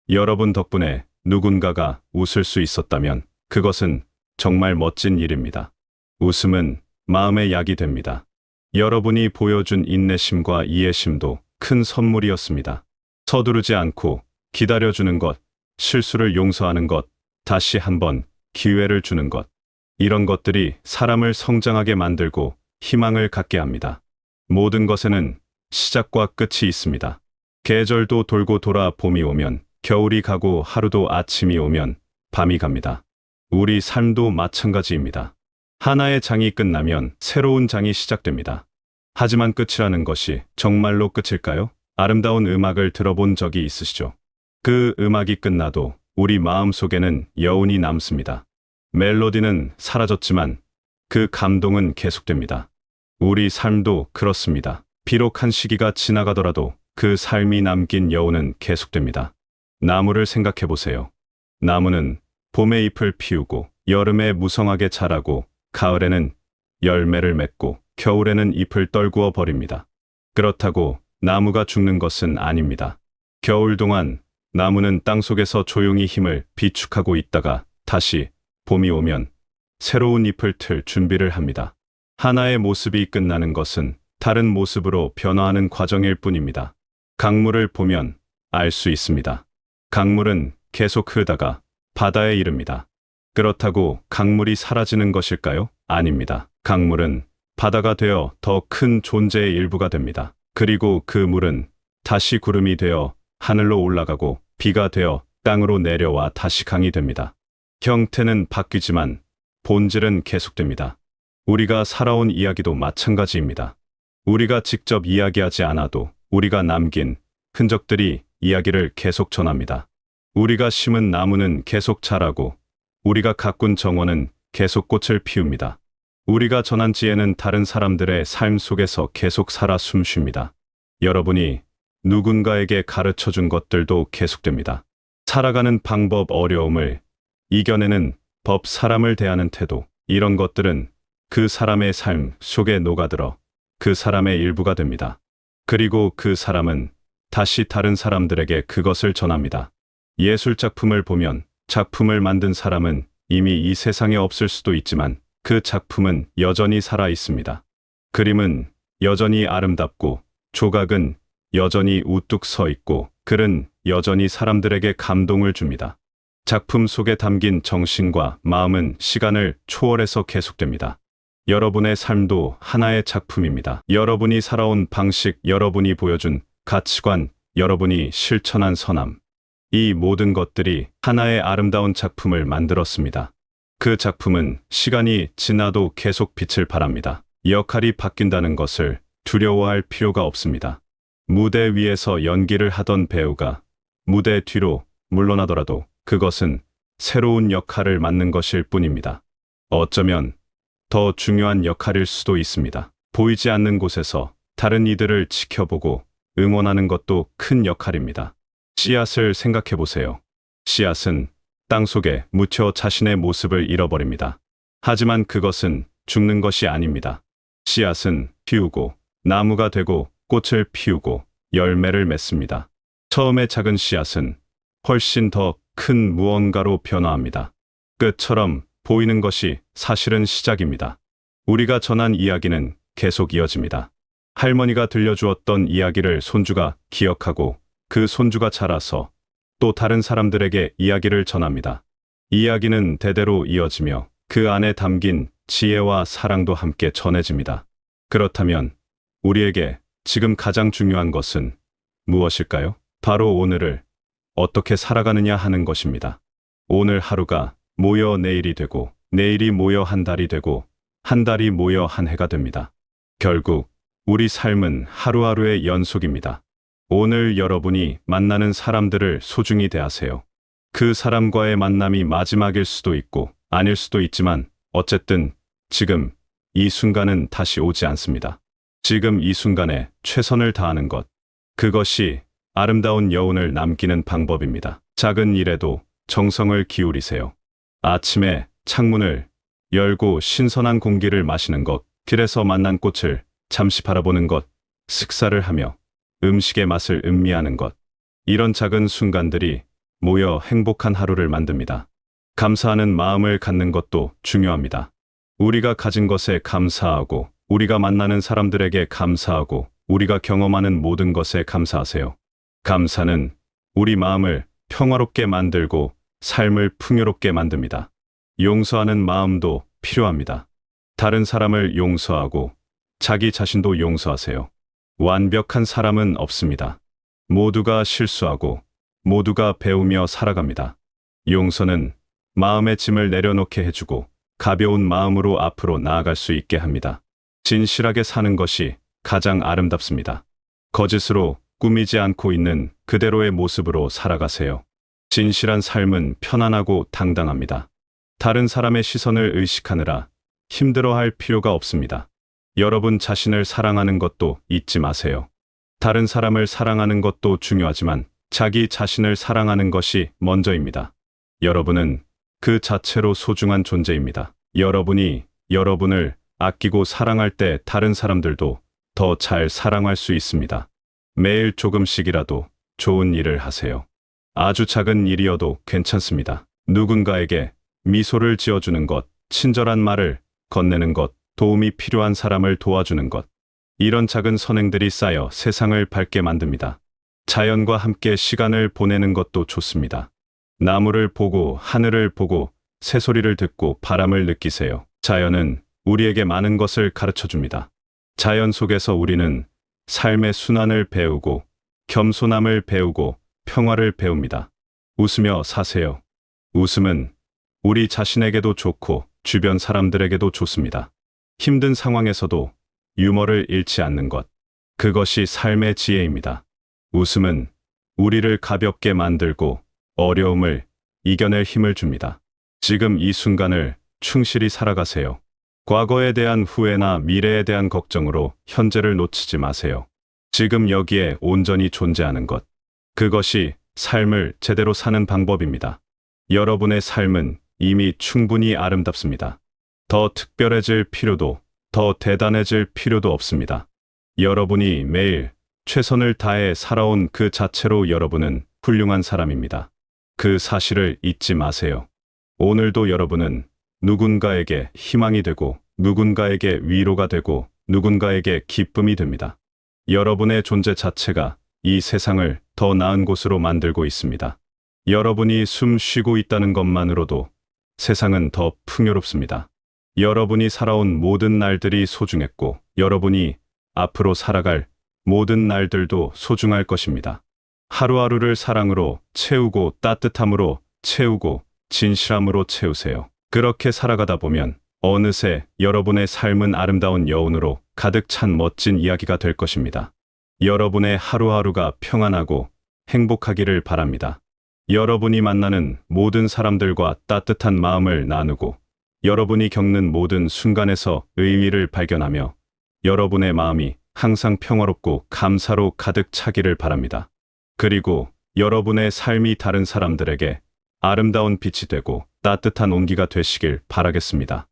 여러분 덕분에 누군가가 웃을 수 있었다면 그것은 정말 멋진 일입니다. 웃음은 마음의 약이 됩니다. 여러분이 보여준 인내심과 이해심도 큰 선물이었습니다. 서두르지 않고 기다려주는 것, 실수를 용서하는 것, 다시 한번 기회를 주는 것. 이런 것들이 사람을 성장하게 만들고 희망을 갖게 합니다. 모든 것에는 시작과 끝이 있습니다. 계절도 돌고 돌아 봄이 오면 겨울이 가고 하루도 아침이 오면 밤이 갑니다. 우리 삶도 마찬가지입니다. 하나의 장이 끝나면 새로운 장이 시작됩니다. 하지만 끝이라는 것이 정말로 끝일까요? 아름다운 음악을 들어본 적이 있으시죠? 그 음악이 끝나도 우리 마음 속에는 여운이 남습니다. 멜로디는 사라졌지만 그 감동은 계속됩니다. 우리 삶도 그렇습니다. 비록 한 시기가 지나가더라도 그 삶이 남긴 여운은 계속됩니다. 나무를 생각해 보세요. 나무는 봄에 잎을 피우고 여름에 무성하게 자라고 가을에는 열매를 맺고 겨울에는 잎을 떨구어 버립니다. 그렇다고 나무가 죽는 것은 아닙니다. 겨울 동안 나무는 땅속에서 조용히 힘을 비축하고 있다가 다시 봄이 오면 새로운 잎을 틀 준비를 합니다. 하나의 모습이 끝나는 것은 다른 모습으로 변화하는 과정일 뿐입니다. 강물을 보면 알 수 있습니다. 강물은 계속 흐르다가 바다에 이릅니다. 그렇다고 강물이 사라지는 것일까요? 아닙니다. 강물은 바다가 되어 더 큰 존재의 일부가 됩니다. 그리고 그 물은 다시 구름이 되어 하늘로 올라가고 비가 되어 땅으로 내려와 다시 강이 됩니다. 형태는 바뀌지만 본질은 계속됩니다. 우리가 살아온 이야기도 마찬가지입니다. 우리가 직접 이야기하지 않아도 우리가 남긴 흔적들이 이야기를 계속 전합니다. 우리가 심은 나무는 계속 자라고 우리가 가꾼 정원은 계속 꽃을 피웁니다. 우리가 전한 지혜는 다른 사람들의 삶 속에서 계속 살아 숨쉽니다. 여러분이 누군가에게 가르쳐 준 것들도 계속됩니다. 살아가는 방법, 어려움을 이겨내는 법, 사람을 대하는 태도, 이런 것들은 그 사람의 삶 속에 녹아들어 그 사람의 일부가 됩니다. 그리고 그 사람은 다시 다른 사람들에게 그것을 전합니다. 예술 작품을 보면 작품을 만든 사람은 이미 이 세상에 없을 수도 있지만 그 작품은 여전히 살아 있습니다. 그림은 여전히 아름답고 조각은 여전히 우뚝 서 있고 글은 여전히 사람들에게 감동을 줍니다. 작품 속에 담긴 정신과 마음은 시간을 초월해서 계속됩니다. 여러분의 삶도 하나의 작품입니다. 여러분이 살아온 방식, 여러분이 보여준 가치관, 여러분이 실천한 선함, 이 모든 것들이 하나의 아름다운 작품을 만들었습니다. 그 작품은 시간이 지나도 계속 빛을 발합니다. 역할이 바뀐다는 것을 두려워할 필요가 없습니다. 무대 위에서 연기를 하던 배우가 무대 뒤로 물러나더라도 그것은 새로운 역할을 맡는 것일 뿐입니다. 어쩌면 더 중요한 역할일 수도 있습니다. 보이지 않는 곳에서 다른 이들을 지켜보고 응원하는 것도 큰 역할입니다. 씨앗을 생각해 보세요. 씨앗은 땅 속에 묻혀 자신의 모습을 잃어버립니다. 하지만 그것은 죽는 것이 아닙니다. 씨앗은 피우고 나무가 되고 꽃을 피우고 열매를 맺습니다. 처음에 작은 씨앗은 훨씬 더 큰 무언가로 변화합니다. 끝처럼 보이는 것이 사실은 시작입니다. 우리가 전한 이야기는 계속 이어집니다. 할머니가 들려주었던 이야기를 손주가 기억하고 그 손주가 자라서 또 다른 사람들에게 이야기를 전합니다. 이야기는 대대로 이어지며 그 안에 담긴 지혜와 사랑도 함께 전해집니다. 그렇다면 우리에게 지금 가장 중요한 것은 무엇일까요? 바로 오늘을 어떻게 살아가느냐 하는 것입니다. 오늘 하루가 모여 내일이 되고 내일이 모여 한 달이 되고 한 달이 모여 한 해가 됩니다. 결국 우리 삶은 하루하루의 연속입니다. 오늘 여러분이 만나는 사람들을 소중히 대하세요. 그 사람과의 만남이 마지막일 수도 있고 아닐 수도 있지만 어쨌든 지금 이 순간은 다시 오지 않습니다. 지금 이 순간에 최선을 다하는 것, 그것이 아름다운 여운을 남기는 방법입니다. 작은 일에도 정성을 기울이세요. 아침에 창문을 열고 신선한 공기를 마시는 것, 길에서 만난 꽃을 잠시 바라보는 것, 식사를 하며 음식의 맛을 음미하는 것, 이런 작은 순간들이 모여 행복한 하루를 만듭니다. 감사하는 마음을 갖는 것도 중요합니다. 우리가 가진 것에 감사하고 우리가 만나는 사람들에게 감사하고 우리가 경험하는 모든 것에 감사하세요. 감사는 우리 마음을 평화롭게 만들고 삶을 풍요롭게 만듭니다. 용서하는 마음도 필요합니다. 다른 사람을 용서하고 자기 자신도 용서하세요. 완벽한 사람은 없습니다. 모두가 실수하고 모두가 배우며 살아갑니다. 용서는 마음의 짐을 내려놓게 해주고 가벼운 마음으로 앞으로 나아갈 수 있게 합니다. 진실하게 사는 것이 가장 아름답습니다. 거짓으로 꾸미지 않고 있는 그대로의 모습으로 살아가세요. 진실한 삶은 편안하고 당당합니다. 다른 사람의 시선을 의식하느라 힘들어할 필요가 없습니다. 여러분 자신을 사랑하는 것도 잊지 마세요. 다른 사람을 사랑하는 것도 중요하지만 자기 자신을 사랑하는 것이 먼저입니다. 여러분은 그 자체로 소중한 존재입니다. 여러분이 여러분을 아끼고 사랑할 때 다른 사람들도 더 잘 사랑할 수 있습니다. 매일 조금씩이라도 좋은 일을 하세요. 아주 작은 일이어도 괜찮습니다. 누군가에게 미소를 지어주는 것, 친절한 말을 건네는 것, 도움이 필요한 사람을 도와주는 것. 이런 작은 선행들이 쌓여 세상을 밝게 만듭니다. 자연과 함께 시간을 보내는 것도 좋습니다. 나무를 보고 하늘을 보고 새소리를 듣고 바람을 느끼세요. 자연은 우리에게 많은 것을 가르쳐 줍니다. 자연 속에서 우리는 삶의 순환을 배우고 겸손함을 배우고 평화를 배웁니다. 웃으며 사세요. 웃음은 우리 자신에게도 좋고 주변 사람들에게도 좋습니다. 힘든 상황에서도 유머를 잃지 않는 것. 그것이 삶의 지혜입니다. 웃음은 우리를 가볍게 만들고 어려움을 이겨낼 힘을 줍니다. 지금 이 순간을 충실히 살아가세요. 과거에 대한 후회나 미래에 대한 걱정으로 현재를 놓치지 마세요. 지금 여기에 온전히 존재하는 것. 그것이 삶을 제대로 사는 방법입니다. 여러분의 삶은 이미 충분히 아름답습니다. 더 특별해질 필요도, 더 대단해질 필요도 없습니다. 여러분이 매일 최선을 다해 살아온 그 자체로 여러분은 훌륭한 사람입니다. 그 사실을 잊지 마세요. 오늘도 여러분은 누군가에게 희망이 되고, 누군가에게 위로가 되고, 누군가에게 기쁨이 됩니다. 여러분의 존재 자체가 이 세상을 더 나은 곳으로 만들고 있습니다. 여러분이 숨 쉬고 있다는 것만으로도 세상은 더 풍요롭습니다. 여러분이 살아온 모든 날들이 소중했고, 여러분이 앞으로 살아갈 모든 날들도 소중할 것입니다. 하루하루를 사랑으로 채우고 따뜻함으로 채우고 진실함으로 채우세요. 그렇게 살아가다 보면 어느새 여러분의 삶은 아름다운 여운으로 가득 찬 멋진 이야기가 될 것입니다. 여러분의 하루하루가 평안하고 행복하기를 바랍니다. 여러분이 만나는 모든 사람들과 따뜻한 마음을 나누고, 여러분이 겪는 모든 순간에서 의미를 발견하며 여러분의 마음이 항상 평화롭고 감사로 가득 차기를 바랍니다. 그리고 여러분의 삶이 다른 사람들에게 아름다운 빛이 되고 따뜻한 온기가 되시길 바라겠습니다.